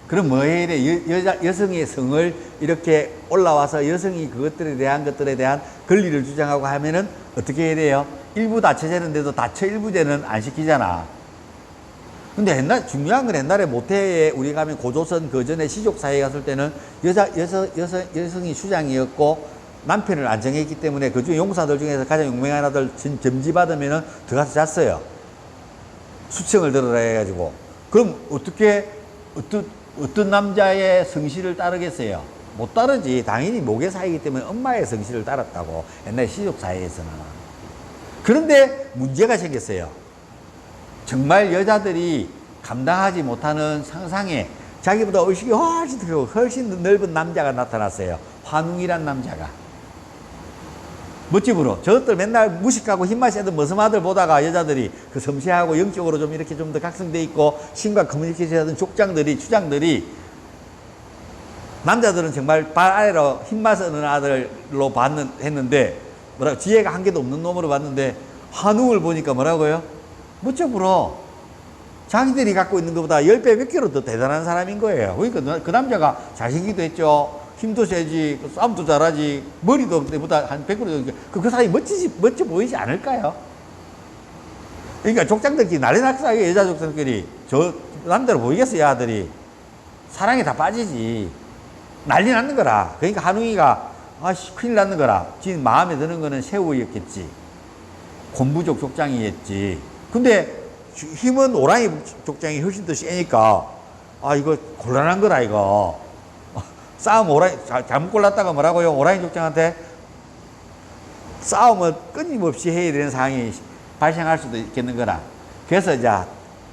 그럼 뭐 해야 돼? 여성의 성을 이렇게 올라와서 여성이 그것들에 대한 것들에 대한 권리를 주장하고 하면은 어떻게 해야 돼요? 일부 다처제는데도 다처 일부제는 안 시키잖아. 근데 중요한 건 옛날에 모태에 우리 가면 고조선 그 전에 시족사회에 갔을 때는 여성이 수장이었고 남편을 안 정했기 때문에 그 중에 용사들 중에서 가장 유명한 아들 점지받으면은 들어가서 잤어요. 수청을 들으라 해가지고. 그럼 어떤 남자의 성실을 따르겠어요? 못 따르지. 당연히 모계사이기 때문에 엄마의 성실을 따랐다고. 옛날 시족사회에서는. 그런데 문제가 생겼어요. 정말 여자들이 감당하지 못하는 상상에 자기보다 의식이 훨씬 크고 훨씬 넓은 남자가 나타났어요. 환웅이란 남자가. 멋집으로. 저것들 맨날 무식하고 힘맛이 있는 머슴아들 보다가 여자들이 그 섬세하고 영적으로 좀 이렇게 좀 더 각성돼 있고 신과 커뮤니케이션 하던 족장들이, 추장들이 남자들은 정말 발 아래로 힘맛 있는 아들로 했는데 뭐라고 지혜가 한 개도 없는 놈으로 봤는데 환웅을 보니까 뭐라고요? 멋져불어. 자기들이 갖고 있는 것보다 10배 몇 개로 더 대단한 사람인 거예요. 그러니까 그 남자가 잘생기기도 했죠. 힘도 세지, 싸움도 잘하지, 머리도 내보다 한 100% 그 사람이 멋져 보이지 않을까요? 그러니까 족장들끼리 난리 났어요. 여자 족장들끼리. 저 남자로 보이겠어요, 아들이. 사랑에 다 빠지지. 난리 났는 거라. 그러니까 한웅이가 아씨 큰일 났는 거라. 지금 마음에 드는 거는 새우였겠지. 곤부족 족장이었지. 근데 힘은 오랑이 족장이 훨씬 더 세니까 이거 곤란한 거라 이거. 싸움 잘못 골랐다가 뭐라고요? 오랑이 족장한테 싸움을 끊임없이 해야 되는 상황이 발생할 수도 있겠는 거라. 그래서 이제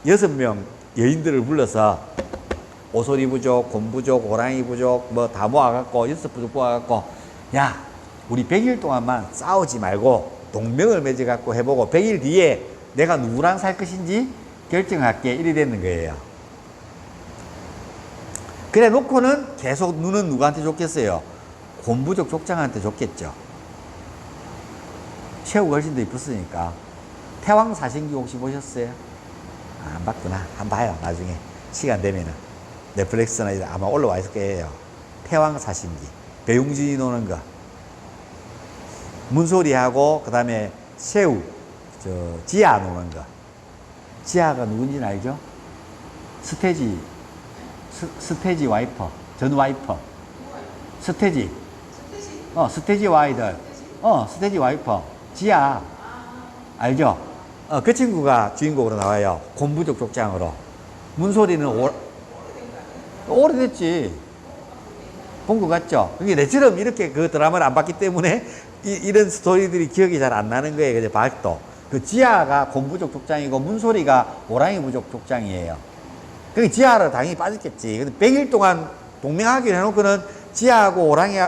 6명 여인들을 불러서 오소리 부족, 곤부족, 오랑이 부족 뭐 다 모아갖고 6부족 모아갖고 야 우리 100일 동안만 싸우지 말고 동맹을 맺어갖고 해보고 100일 뒤에 내가 누구랑 살 것인지 결정할게. 이래 되는 거예요. 그래 놓고는 계속 눈은 누구한테 줬겠어요? 곤부족 족장한테 줬겠죠. 새우가 훨씬 더 이뻤으니까. 태왕사신기 혹시 보셨어요? 안 봤구나. 한번 봐요. 나중에 시간 되면은 넷플릭스나 아마 올라와 있을 거예요. 태왕사신기. 배용준이 노는 거. 문소리하고 그 다음에 새우 지아 노는 거. 지아가 누군지는 알죠? 스테지 와이퍼, 전 와이퍼. 스테지 와이들. 스테지 와이퍼. 지아. 알죠? 그 친구가 주인공으로 나와요. 곤부족 족장으로. 문소리는 오래됐지. 본 것 같죠? 그게 내처럼 이렇게 그 드라마를 안 봤기 때문에 이런 스토리들이 기억이 잘 안 나는 거예요. 그제 박도. 그 지아가 곤부족 족장이고 문소리가 오랑이 부족 족장이에요. 그게 지아를 당연히 빠졌겠지. 근데 100일 동안 동맹하기로 해놓고는 지아하고 오랑이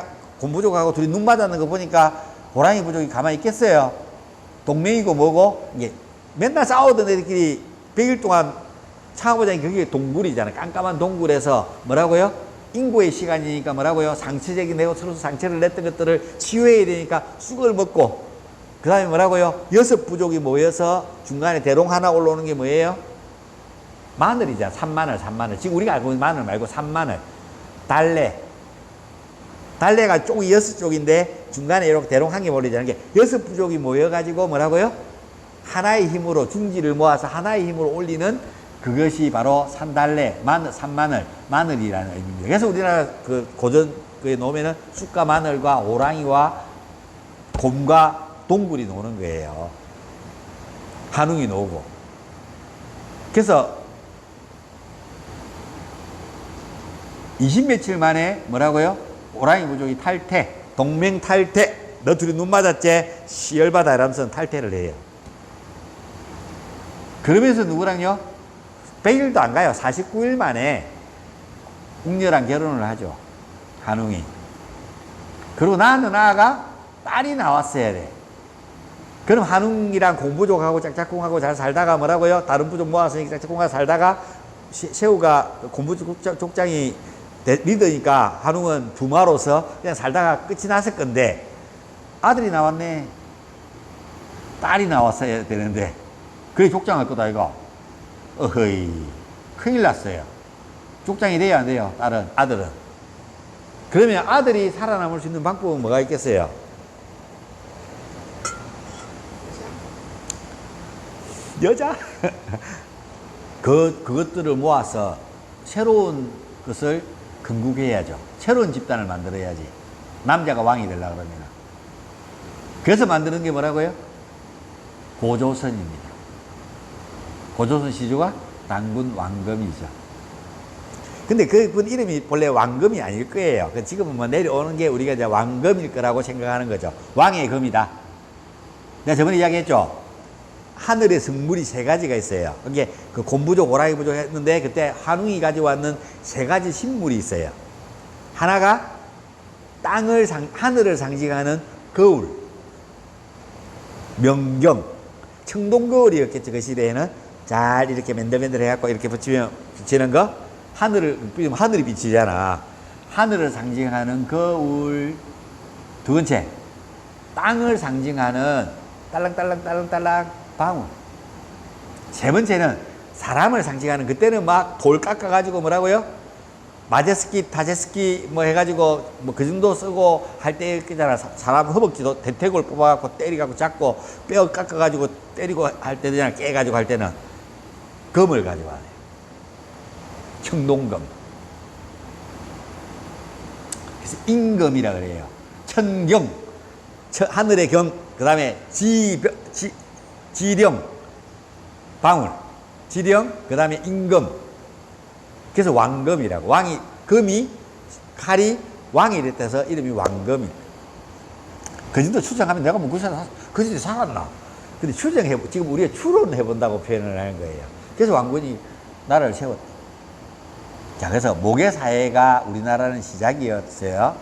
곤부족하고 둘이 눈 맞았는 거 보니까 오랑이 부족이 가만히 있겠어요? 동맹이고 뭐고 이게 맨날 싸우던 애들끼리 100일 동안 창하보장이 그게 동굴이잖아요. 깜깜한 동굴에서 뭐라고요? 인고의 시간이니까 뭐라고요? 상처적인 내고 서로 상처를 냈던 것들을 치유해야 되니까 쑥을 먹고 그 다음에 뭐라고요? 6부족이 모여서 중간에 대롱 하나 올라오는 게 뭐예요? 마늘이잖아. 산마늘. 지금 우리가 알고 있는 마늘 말고 산마늘. 달래가 쪽이 6쪽인데 중간에 이렇게 대롱 한 개 몰리자는 게 6부족이 모여가지고 뭐라고요? 하나의 힘으로 중지를 모아서 하나의 힘으로 올리는 그것이 바로 산달래, 산마늘, 마늘이라는 의미입니다. 그래서 우리나라 그 고전 그에 놓으면은 쑥과 마늘과 호랑이와 곰과 동굴이 노는 거예요. 한웅이 노고. 그래서 20 며칠 만에 뭐라고요? 호랑이 부족이 탈퇴, 동맹 탈퇴. 너 둘이 눈 맞았지? 시열받아 이러면서 탈퇴를 해요. 그러면서 누구랑요? 100일도 안 가요. 49일 만에 웅녀랑 결혼을 하죠. 한웅이. 그리고 낳는 아가 딸이 나왔어야 돼. 그럼 한웅이랑 공부족하고 짝짝꿍하고 잘 살다가 뭐라고요? 다른 부족 모았으니까 짝짝꿍하고 살다가 새우가 공부족장이 리더니까 한웅은 부마로서 그냥 살다가 끝이 났을 건데 아들이 나왔네. 딸이 나왔어야 되는데 그게 족장할 거다 이거. 어허이 큰일 났어요. 족장이 돼야 안 돼요? 아들은. 그러면 아들이 살아남을 수 있는 방법은 뭐가 있겠어요? 여자? 그것들을 모아서 새로운 것을 건국해야죠. 새로운 집단을 만들어야지. 남자가 왕이 되려고 그러면. 그래서 만드는 게 뭐라고요? 고조선입니다. 고조선 시주가 당군 왕검이죠. 근데 그분 이름이 본래 왕검이 아닐 거예요. 지금은 뭐 내려오는 게 우리가 이제 왕검일 거라고 생각하는 거죠. 왕의 검이다. 내가 저번에 이야기했죠. 하늘의 성물이 세 가지가 있어요. 그게 그 곰부족, 호랑이 부족 했는데 그때 한웅이 가져왔는 세 가지 신물이 있어요. 하나가 하늘을 상징하는 거울, 명경, 청동거울이었겠죠. 그 시대에는 잘 이렇게 맨들맨들 해갖고 이렇게 비치는 거. 하늘이 비치잖아. 하늘을 상징하는 거울. 두 번째, 땅을 상징하는 딸랑딸랑 방울. 세 번째는 사람을 상징하는, 그때는 막 돌 깎아가지고 뭐라고요? 마제스키, 타제스키 뭐 해가지고 뭐 그 정도 쓰고 할 때 있잖아. 사람 허벅지도 대퇴골 뽑아갖고 때리갖고 잡고 뼈 깎아가지고 때리고 할 때잖아. 깨가지고 할 때는 검을 가져와야 돼. 청동검. 그래서 인검이라 그래요. 천경, 하늘의 경, 그 다음에 지령, 방울, 지령, 그 다음에 인검. 그래서 왕검이라고. 칼이 왕이 됐다서 이름이 왕검이. 그 정도 추정하면 내가 뭐 그 정도 살았나? 근데 지금 우리가 추론해본다고 표현을 하는 거예요. 그래서 왕군이 나라를 세웠다. 자, 그래서 모계사회가 우리나라는 시작이었어요.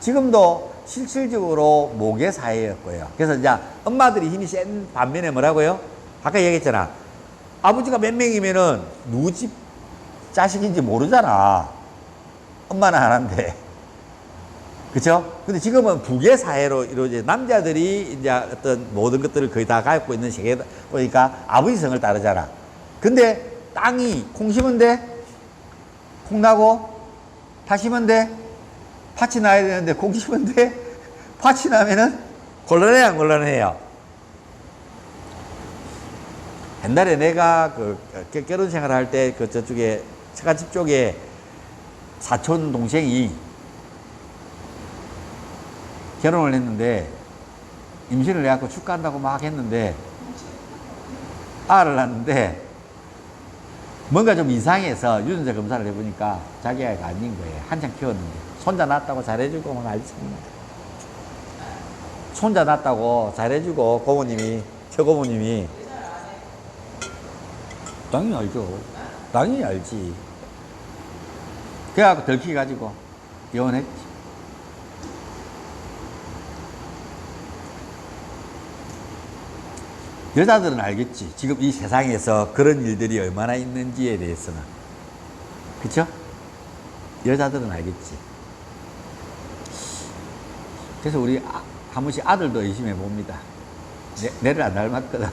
지금도 실질적으로 모계사회였고요. 그래서 이제 엄마들이 힘이 센 반면에 뭐라고요? 아까 얘기했잖아. 아버지가 몇 명이면은 누구 집 자식인지 모르잖아. 엄마는 하나인데. 그쵸? 근데 지금은 부계사회로 이루어져 남자들이 이제 어떤 모든 것들을 거의 다 갖고 있는 세계다 보니까 아버지 성을 따르잖아. 근데 땅이 콩 심은 데 콩 나고, 파 심은 데 팥이 나야 되는데 콩 심은 데 팥이 나면은 곤란해요, 안 곤란해요? 옛날에 내가 결혼 생활 할 때 저쪽에 처갓집 쪽에 사촌 동생이 결혼을 했는데 임신을 해갖고 축가한다고 막 했는데 알을 낳는데 뭔가 좀 이상해서 유전자 검사를 해보니까 자기 아이가 아닌 거예요. 한참 키웠는데 손자 낳았다고 잘해주고 막 알겠습니다. 손자 낳았다고 잘해주고 최고모님이 당연히 알죠. 당연히 알지. 그래갖고 들키가지고 이혼했지. 여자들은 알겠지. 지금 이 세상에서 그런 일들이 얼마나 있는지에 대해서는. 그쵸? 여자들은 알겠지. 그래서 우리 한 번씩 아들도 의심해 봅니다. 내를 안 닮았거든.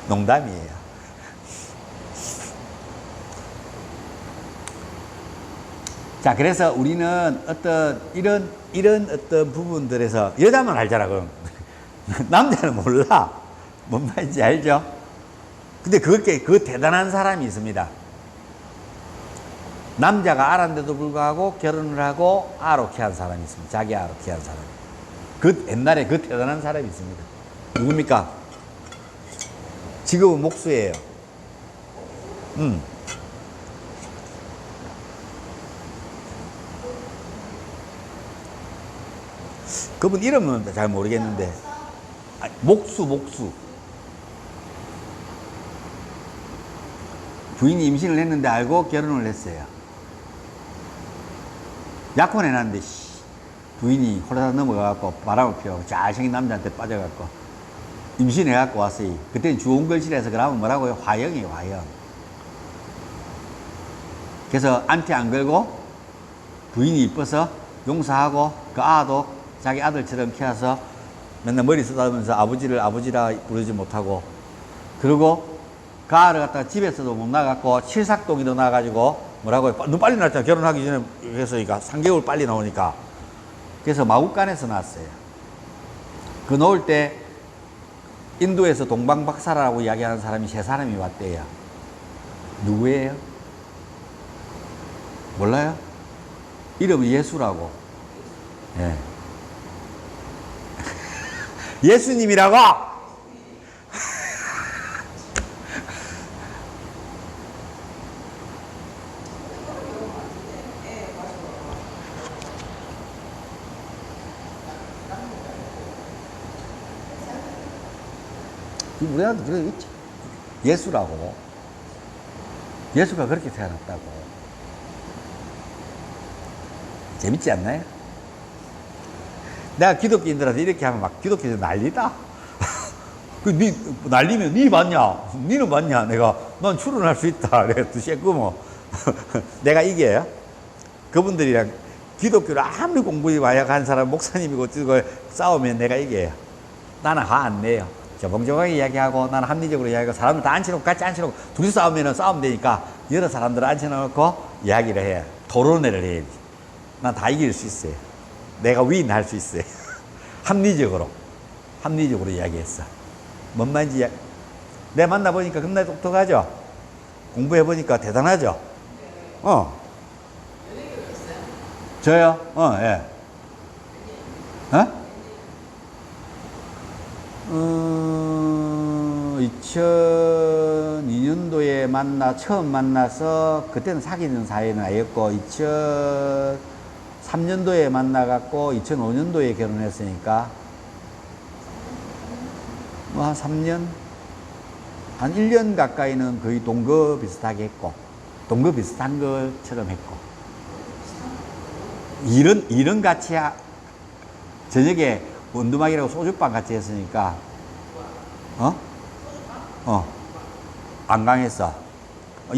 농담이에요. 자, 그래서 우리는 어떤 이런 어떤 부분들에서 여자만 알잖아, 그럼. 남자는 몰라. 뭔 말인지 알죠? 근데 그 대단한 사람이 있습니다. 남자가 알았는데도 불구하고 결혼을 하고 아롭게 한 사람이 있습니다. 자기 아롭게 한 사람이. 그 옛날에 그 대단한 사람이 있습니다. 누굽니까? 직업은 목수예요. 그분 이름은 잘 모르겠는데, 목수. 부인이 임신을 했는데 알고 결혼을 했어요. 약혼해놨는데, 부인이 홀라당 넘어가갖고 바람을 피워갖고 잘생긴 남자한테 빠져갖고 임신해갖고 왔어요. 그때는 주홍글씨라서 그러면 뭐라고요? 화영이에요, 화영. 그래서 안티 안 걸고 부인이 이뻐서 용서하고 그 아도 자기 아들처럼 키워서 맨날 머리 쓰다면서 아버지라 부르지 못하고, 그리고 그 아를 갖다가 집에서도 못 나갔고 칠삭동이도 나가지고 뭐라고요? 너무 빨리 낳았잖아. 결혼하기 전에. 그래서 그러니까 3개월 빨리 나오니까. 그래서 마국간에서 낳았어요. 그 놓을 때 인도에서 동방박사라고 이야기하는 사람이 3사람이 왔대요. 누구예요? 몰라요? 이름은 예수라고. 예. 예수님이라고! 우리한테 그래 있지. 예수라고. 예수가 그렇게 태어났다고. 재밌지 않나요? 내가 기독교인들한테 이렇게 하면 막 기독교인들 난리다. 난리면 니 맞냐? 니는 맞냐? 난 출연할 수 있다. 내가 두시했고 뭐. 내가 이겨요. 그분들이랑 기독교를 아무리 공부해 와야 간 사람 목사님이고 싸우면 내가 이겨요. 나는 화 안 내요. 저봉정하게 이야기하고 나는 합리적으로 이야기하고 사람들 다 앉혀놓고 같이 앉혀놓고 둘이 싸우면 싸우면 되니까 여러 사람들을 앉혀놓고 이야기를 해요. 토론회를 해야지. 난 다 이길 수 있어요. 내가 위인할 수 있어요. 합리적으로 이야기했어. 뭔 말인지 내 만나보니까 겁나 똑똑하죠? 공부해보니까 대단하죠? 저요? 예. 2002년도에 처음 만나서, 그때는 사귀는 사이는 아니었고, 2003년도에 만나갖고, 2005년도에 결혼했으니까, 한 3년? 한 1년 가까이는 거의 동거 비슷하게 했고, 동거 비슷한 것처럼 했고, 일은 같이, 저녁에 원두막이라고 소주빵 같이 했으니까, 안 강했어.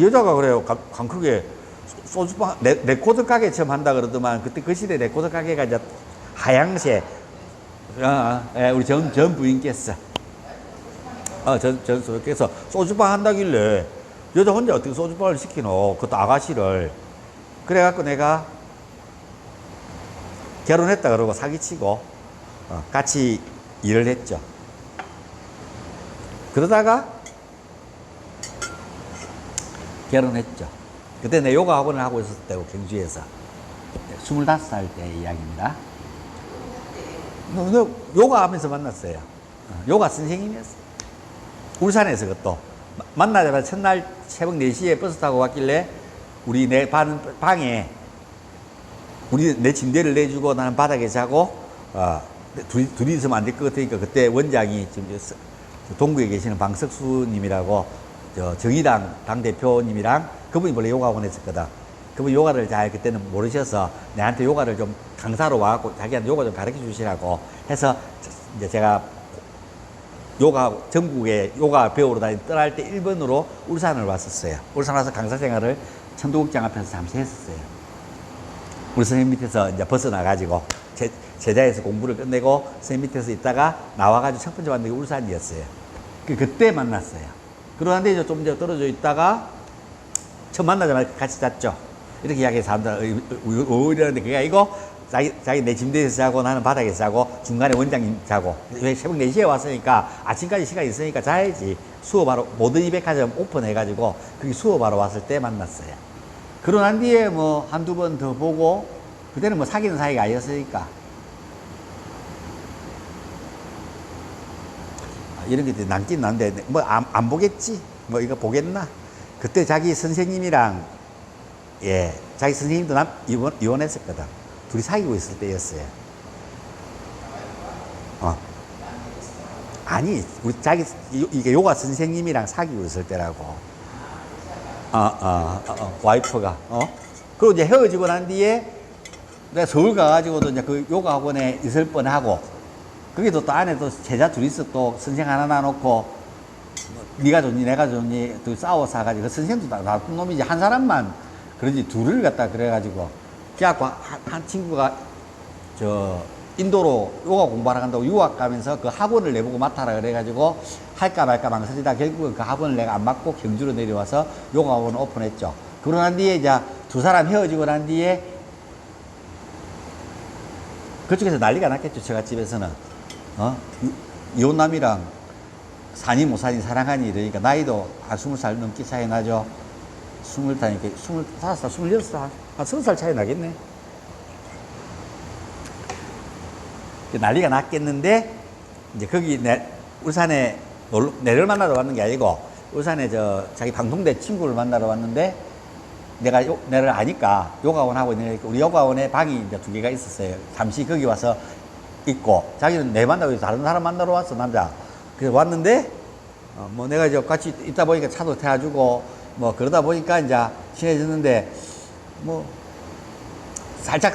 여자가 그래요. 강 크게 소주빵, 레코드 가게 처음 한다 그러더만, 그때 그 시대 레코드 가게가 이제 하양새, 우리 전 부인께서, 그래서 소주빵 한다길래, 여자 혼자 어떻게 소주빵을 시키노? 그것도 아가씨를. 그래갖고 내가 결혼했다 그러고 사기치고, 같이 일을 했죠. 그러다가 결혼했죠. 그때 내 요가 학원을 하고 있었을 때고, 경주에서 25살 때 이야기입니다. 요가 하면서 만났어요. 요가 선생님이었어요. 울산에서. 그것도 만나자마자 첫날 새벽 4시에 버스 타고 왔길래 내 방에 내 침대를 내주고 나는 바닥에 자고, 둘이 있으면 안 될 것 같으니까 그때 원장이 지금 동구에 계시는 방석수님이라고 정의당 당대표님이랑, 그분이 원래 요가학원 했었거든. 그분 요가를 잘 그때는 모르셔서 내한테 요가를 좀 강사로 와갖고 자기한테 요가 좀 가르쳐 주시라고 해서, 이제 제가 전국에 요가 배우러 떠날 때 1번으로 울산을 왔었어요. 울산 와서 강사 생활을 천도극장 앞에서 잠시 했었어요. 우리 선생님 밑에서 이제 벗어나가지고 제자에서 공부를 끝내고 선생님 밑에서 있다가 나와가지고 첫 번째 만난 게 울산이었어요. 그때 만났어요. 그러는데 이제 좀 이제 떨어져 있다가 처음 만나자마자 같이 잤죠. 이렇게 이야기해서 사람들 이러는데 그게 아니고, 자기 내 침대에서 자고 나는 바닥에서 자고 중간에 원장님 자고 왜 새벽 4시에 왔으니까 아침까지 시간이 있으니까 자야지 수업하러 모든 이백화점 오픈해가지고 거기 수업하러 왔을 때 만났어요. 그러고 난 뒤에 뭐 한두 번 더 보고 그때는 뭐 사귀는 사이가 아니었으니까 이런 게 남긴 난데 뭐 안 보겠지 뭐 이거 보겠나 그때 자기 선생님이랑 예 자기 선생님도 이혼했었거든. 둘이 사귀고 있을 때였어요. 아니 우리 자기 이게 요가 선생님이랑 사귀고 있을 때라고. 와이프가 그리고 이제 헤어지고 난 뒤에 내가 서울 가가지고도 이제 그 요가 학원에 있을 뻔하고 거기도 또 안에 또 제자 둘이서 또 선생 하나 놔놓고 네가 좋니 내가 좋니 또 싸워서 가지고 그 선생도 다 나쁜 놈이지 한 사람만 그런지 둘을 갖다 그래가지고 그래갖고 한 친구가 저 인도로 요가 공부하러 간다고 유학 가면서 그 학원을 내보고 맡아라 그래가지고 할까 말까 망설이다 결국은 그 학원을 내가 안 맡고 경주로 내려와서 요가 학원을 오픈했죠. 그러고 난 뒤에 이제 두 사람 헤어지고 난 뒤에 그쪽에서 난리가 났겠죠. 제가 집에서는 이혼남이랑 사니 못 사니 사랑하니 이러니까 나이도 한 20살 넘게 차이 나죠. 20살이니까 25살, 26살, 한 30살 차이 나겠네. 난리가 났겠는데, 이제 거기 울산에 내를 만나러 왔는 게 아니고, 울산에 자기 방통대 친구를 만나러 왔는데, 내가 내를 아니까 요가원 하고 있는 우리 요가원에 방이 이제 2개가 있었어요. 잠시 거기 와서 있고, 자기는 내 만나고 있어. 다른 사람 만나러 왔어, 남자. 그래서 왔는데, 뭐 내가 이제 같이 있다 보니까 차도 태워주고, 뭐 그러다 보니까 이제 친해졌는데, 뭐, 살짝,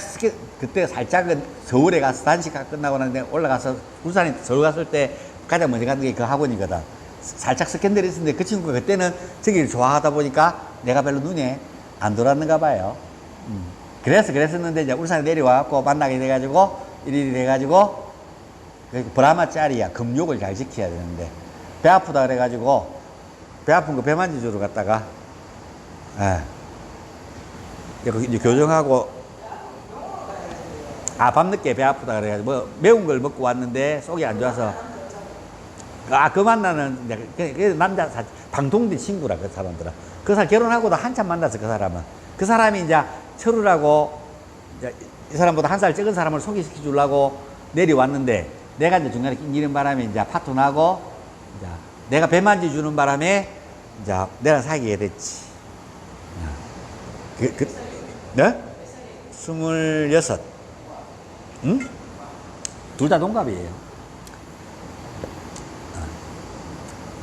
그때 살짝은 서울에 가서 단식가 끝나고 나는데 올라가서 울산에 서울 갔을 때 가장 먼저 가는 게 그 학원이거든. 살짝 스캔들이 있었는데 그 친구가 그때는 저기를 좋아하다 보니까 내가 별로 눈에 안 들어왔는가 봐요. 그랬었는데 이제 울산에 내려와갖고 만나게 돼가지고 이리 돼가지고 브라마 짤이야. 금욕을 잘 지켜야 되는데 배 아프다 그래가지고 배 아픈 거 배 만져주러 갔다가 이제 교정하고 밤늦게 배 아프다 그래가지고 뭐 매운 걸 먹고 왔는데 속이 안 좋아서 그 만나는 그 남자 방통대 친구라 그 사람들은 그 사람 결혼하고도 한참 만났어. 그 사람은 그 사람이 이제 철우라고 이 사람보다 한 살 적은 사람을 소개시켜 주려고 내려왔는데 내가 이제 중간에 끼는 바람에 이제 파토나고 이제 내가 배 만져주는 바람에 이제 내가 사귀게 됐지. 네? 26. 응? 둘 다 동갑이에요.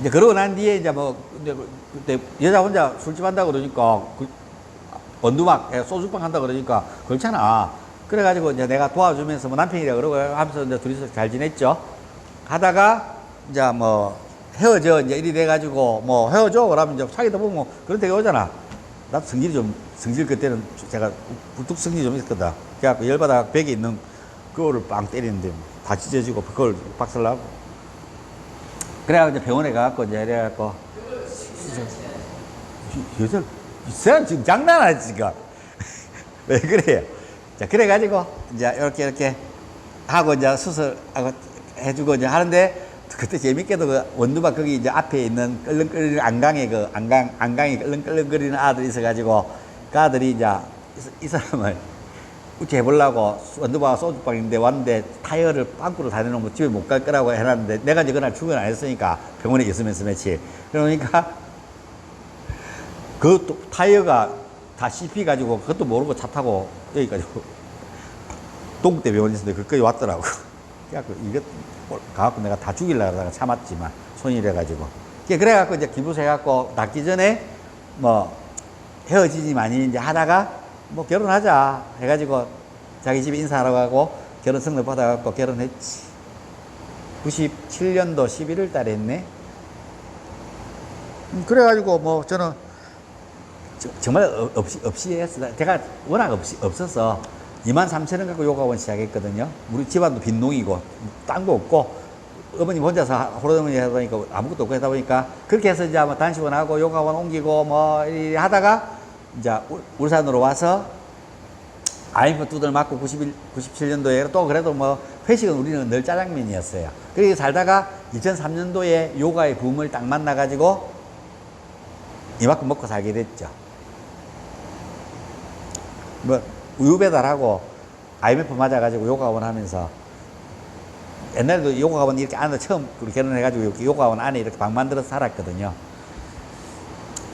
이제 그러고 난 뒤에 이제 뭐 그때 여자 혼자 술집 한다고 그러니까 원두막 소주빵 한다고 그러니까 그렇잖아. 그래가지고 이제 내가 도와주면서 뭐 남편이라 그러고 하면서 이제 둘이서 잘 지냈죠. 하다가 이제 뭐 헤어져 이제 이리 돼가지고 뭐 헤어져 그러면 이제 사귀다 보면 뭐 그런 데가 오잖아. 나도 성질 그때는 제가 불뚝 성질이 좀 있었거든. 그래갖고 열받아 벽에 있는 그거를 빵 때리는데 다 찢어지고 그걸 박살나고 그래갖고 이제 병원에 가갖고 이제 이래갖고 여자 이 사람 지금 장난하지 지금 왜 그래요? 자 그래가지고 이제 이렇게 하고 이제 수술하고 해주고 이제 하는데 그때 재밌게도 그 원두막 거기 이제 앞에 있는 끌렁끌렁 안강에 끌렁끌렁거리는 아들이 있어가지고 그 아들이 이제 이 사람을 우째 해보려고 원두막 소주빵인데 왔는데 타이어를 빵꾸로 다 내놓으면 집에 못 갈 거라고 해놨는데 내가 이제 그날 출근 안 했으니까 병원에 있으면서 며칠 그러니까 그 타이어가 다 씹혀가지고 그것도 모르고 차 타고 여기까지 동대 병원에 있었는데 거기까지 왔더라고. 그래갖고 이거 가갖고 내가 다 죽이려고 하다가 참았지만 손이 이래가지고 그래갖고 이제 기부서 해갖고 낫기 전에 뭐 헤어지지 많이 이제 하다가 뭐 결혼하자 해가지고 자기 집에 인사하러 가고 결혼 승낙 받아갖고 결혼했지. 97년도 11월 달에 했네. 그래가지고 뭐 저는 정말 없이 했어. 제가 워낙 없어서 23,000원 갖고 요가원 시작했거든요. 우리 집안도 빈농이고 땅도 없고 어머님 혼자서 호러머니 하다 보니까 아무것도 없고 하다 보니까 그렇게 해서 이제 뭐 단식원하고 요가원 옮기고 뭐 이렇게 하다가 이제 울산으로 와서 IMF 두들 맞고 97년도에 또 그래도 뭐 회식은 우리는 늘 짜장면이었어요. 그렇게 살다가 2003년도에 요가의 붐을 딱 만나가지고 이만큼 먹고 살게 됐죠. 뭐 우유 배달하고 IMF 맞아가지고 요가원 하면서 옛날에도 요가원 이렇게 안에 처음 우리 결혼해가지고 이렇게 요가원 안에 이렇게 방 만들어서 살았거든요.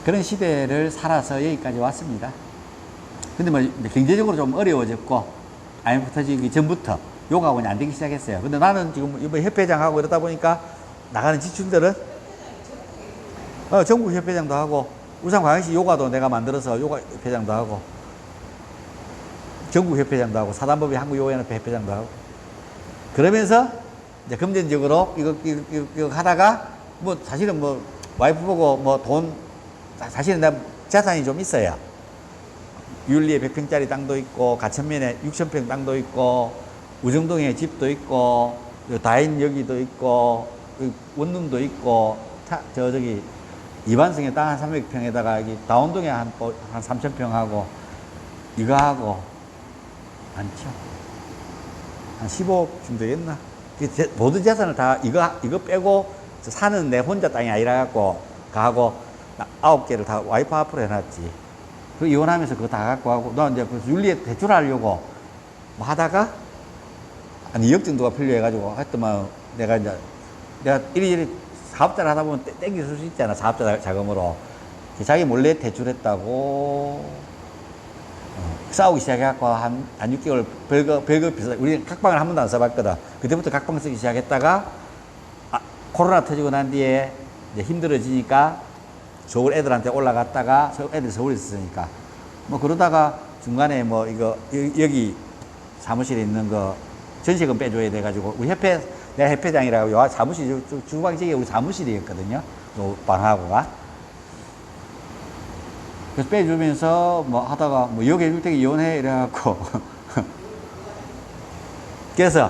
그런 시대를 살아서 여기까지 왔습니다. 근데 뭐 경제적으로 좀 어려워졌고 IMF 터지기 전부터 요가원이 안 되기 시작했어요. 근데 나는 지금 이번 협회장하고 이러다 보니까 나가는 지출들은 전국 협회장도 하고 울산광역시 요가도 내가 만들어서 요가 협회장도 하고 전국 협회장도 하고 사단법인 한국요가연합회 협회장도 하고 그러면서 이제 금전적으로 이거 하다가 뭐 사실은 뭐 와이프 보고 뭐 돈 사실은 나 재산이 좀 있어요. 율리에 100평짜리 땅도 있고 가천면에 6,000평 땅도 있고 우정동에 집도 있고 다인 여기도 있고 원룸도 있고 저기 이반성에 땅 한 300평에다가 여기 다운동에 한 3,000평 하고 이거 하고 많죠. 한 15쯤 되겠나? 모든 재산을 다 이거 빼고 사는 내 혼자 땅이 아니라 갖고 가고 9개를 다 와이프 앞으로 해놨지. 그 이혼하면서 그거 다 갖고 하고 너 이제 그 윤리에 대출하려고 뭐 하다가 한 2억 정도가 필요해가지고 하여튼 내가 이리저리 사업자를 하다 보면 땡길 수 있잖아. 사업자 자금으로. 자기 몰래 대출했다고 싸우기 시작해갖고 한 6개월 별거 비싸. 우리 각방을 한 번도 안 써봤거든. 그때부터 각방 쓰기 시작했다가 코로나 터지고 난 뒤에 이제 힘들어지니까 서울 애들한테 올라갔다가 애들 서울에 있으니까 뭐 그러다가 중간에 뭐 이거 여기 사무실에 있는 거 전세금 빼줘야 돼가지고 우리 협회 내가 협회장이라고 요 사무실 주방직에 우리 사무실이었거든요. 요 방하고가 그래서 빼주면서 뭐 하다가 뭐 여기 해줄 테니 이혼해 이래갖고 그래서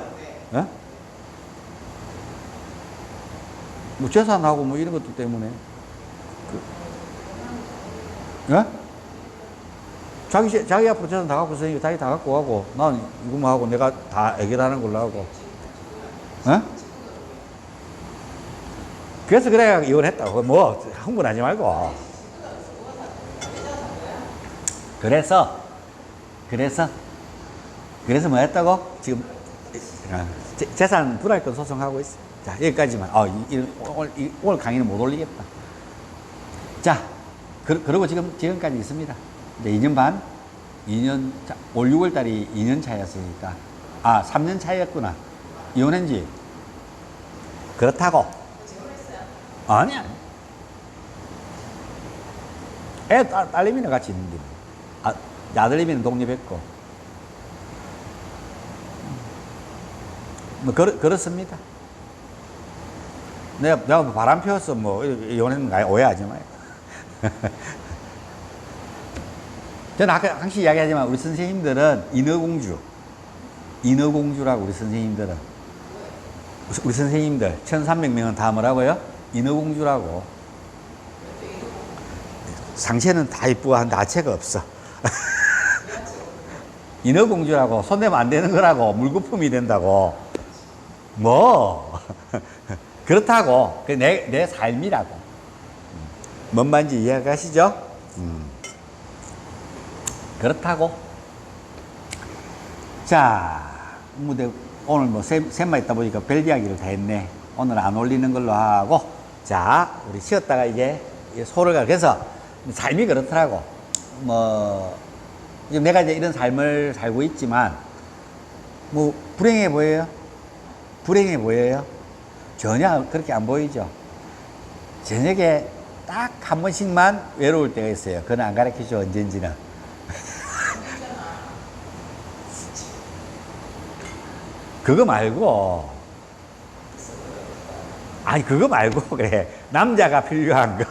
뭐 재산하고 뭐 이런 것들 때문에 자기 앞으로 재산 다 갖고 있으니까 자기 다 갖고 가고 난 이거만 하고 내가 다 애결하는 걸로 하고 그래서 그래야 이혼했다고 뭐 흥분하지 말고 그래서 뭐 했다고 지금 재산 분할권 소송하고 있어. 자 여기까지만 오늘 강의는 못 올리겠다. 자 그리고 지금까지 있습니다. 이제 2년 반, 올 6월 달이 2년 차였으니까, 3년 차였구나. 이혼했지? 그렇다고. 아니야. 딸내미랑 같이 있는데. 아들내미는 독립했고. 뭐, 그렇습니다. 내가 뭐 바람 피웠어. 뭐, 이혼했는 거 오해하지 마요. 저는 아까 항상 이야기하지만 우리 선생님들은 인어공주라고 우리 선생님들 1300명은 다 뭐라고요? 인어공주라고. 상체는 다 이쁘고 한 나체가 없어. 인어공주라고. 손대면 안 되는 거라고. 물거품이 된다고. 뭐 그렇다고. 내 삶이라고. 뭔 말인지 이해가시죠? 그렇다고. 자, 오늘 뭐 셋만 있다 보니까 별 이야기를 다 했네. 오늘 안 올리는 걸로 하고, 자, 우리 쉬었다가 이제 소를 그래서 삶이 그렇더라고. 뭐, 지금 내가 이제 이런 삶을 살고 있지만, 뭐, 불행해 보여요? 불행해 보여요? 전혀 그렇게 안 보이죠? 저녁에 딱 한 번씩만 외로울 때가 있어요. 그건 안 가르쳐줘, 언젠지는. 그거 말고, 그거 말고, 그래. 남자가 필요한 거.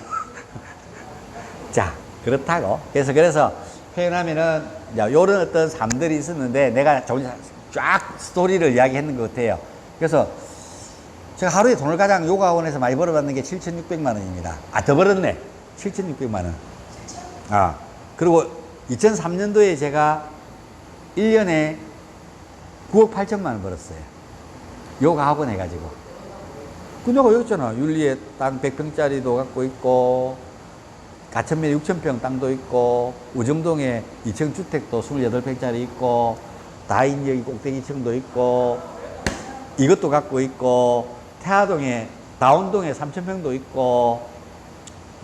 자, 그렇다고. 그래서 표현하면은, 요런 어떤 삶들이 있었는데, 내가 쫙 스토리를 이야기했는 것 같아요. 그래서, 제가 하루에 돈을 가장 요가원에서 많이 벌어받는 게 7,600만 원입니다. 더 벌었네. 7,600만 원. 그리고 2003년도에 제가 1년에 9억 8천만 원 벌었어요. 요가 학원 해가지고. 그녀가 여기 있잖아. 윤리에 땅 100평짜리도 갖고 있고, 가천면에 6,000평 땅도 있고, 우정동에 2층 주택도 28평짜리 있고, 다인역이 꼭대기층도 있고, 이것도 갖고 있고, 태화동에, 다운동에 3,000평도 있고,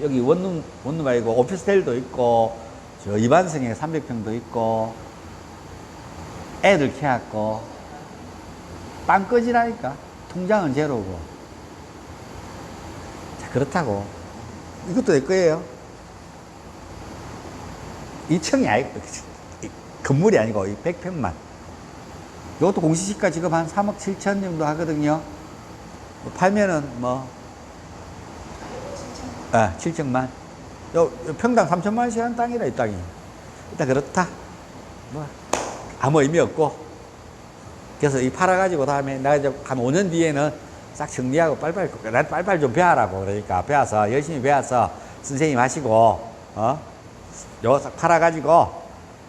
여기 원룸 말고 오피스텔도 있고, 저 이반성에 300평도 있고, 애들 키웠고, 빵 꺼지라니까. 통장은 제로고. 자, 그렇다고. 이것도 내 거예요. 2층이 아니고, 건물이 아니고, 100평만. 이것도 공시지가 지금 한 3억 7천 정도 하거든요. 팔면은 뭐, 7천만. 요 평당 3천만 원씩 하는 땅이라, 이 땅이. 일단 그렇다. 뭐, 아무 의미 없고. 그래서 이 팔아가지고 다음에 내가 이제 한 5년 뒤에는 싹 정리하고 빨빨 좀 배워라고. 그러니까 배워서, 열심히 배워서 선생님 하시고, 요거 싹 팔아가지고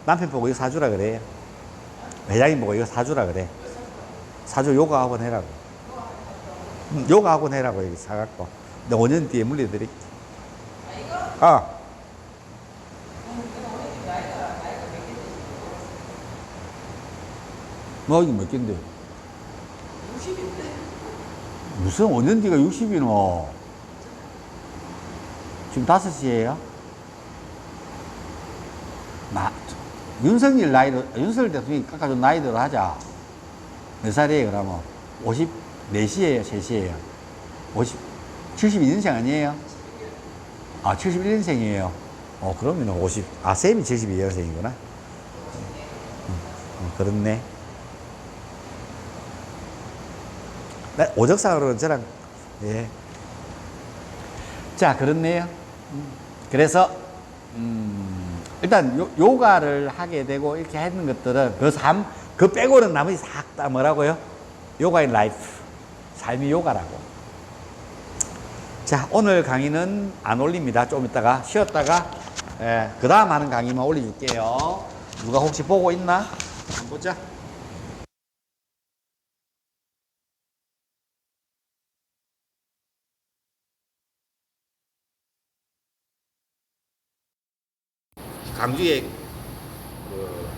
남편 보고 이거 사주라 그래요. 회장님 보고 이거 사주라 그래. 사주 요가 학원 해라고. 요가 학원 해라고 여기 사갖고. 근데 5년 뒤에 물려드릴게. 뭐, 이게 몇 갠데? 60인데? 무슨 5년 뒤가 60이노? 지금 5시에요? 윤석열 나이로, 윤석열 대통령이 깎아준 나이대로 하자. 몇 살이에요, 그러면? 54시에요, 3시에요? 72년생 아니에요? 71년생이에요. 그러면 쌤이 72년생이구나. 그렇네. 오적상으로는 저랑, 예. 자, 그렇네요. 그래서, 일단, 요가를 하게 되고, 이렇게 하는 것들은, 그 빼고는 나머지 싹 다 뭐라고요? 요가인 라이프. 삶이 요가라고. 자, 오늘 강의는 안 올립니다. 좀 이따가 쉬었다가, 그 다음 하는 강의만 올려줄게요. 누가 혹시 보고 있나? 한번 보자. 강주에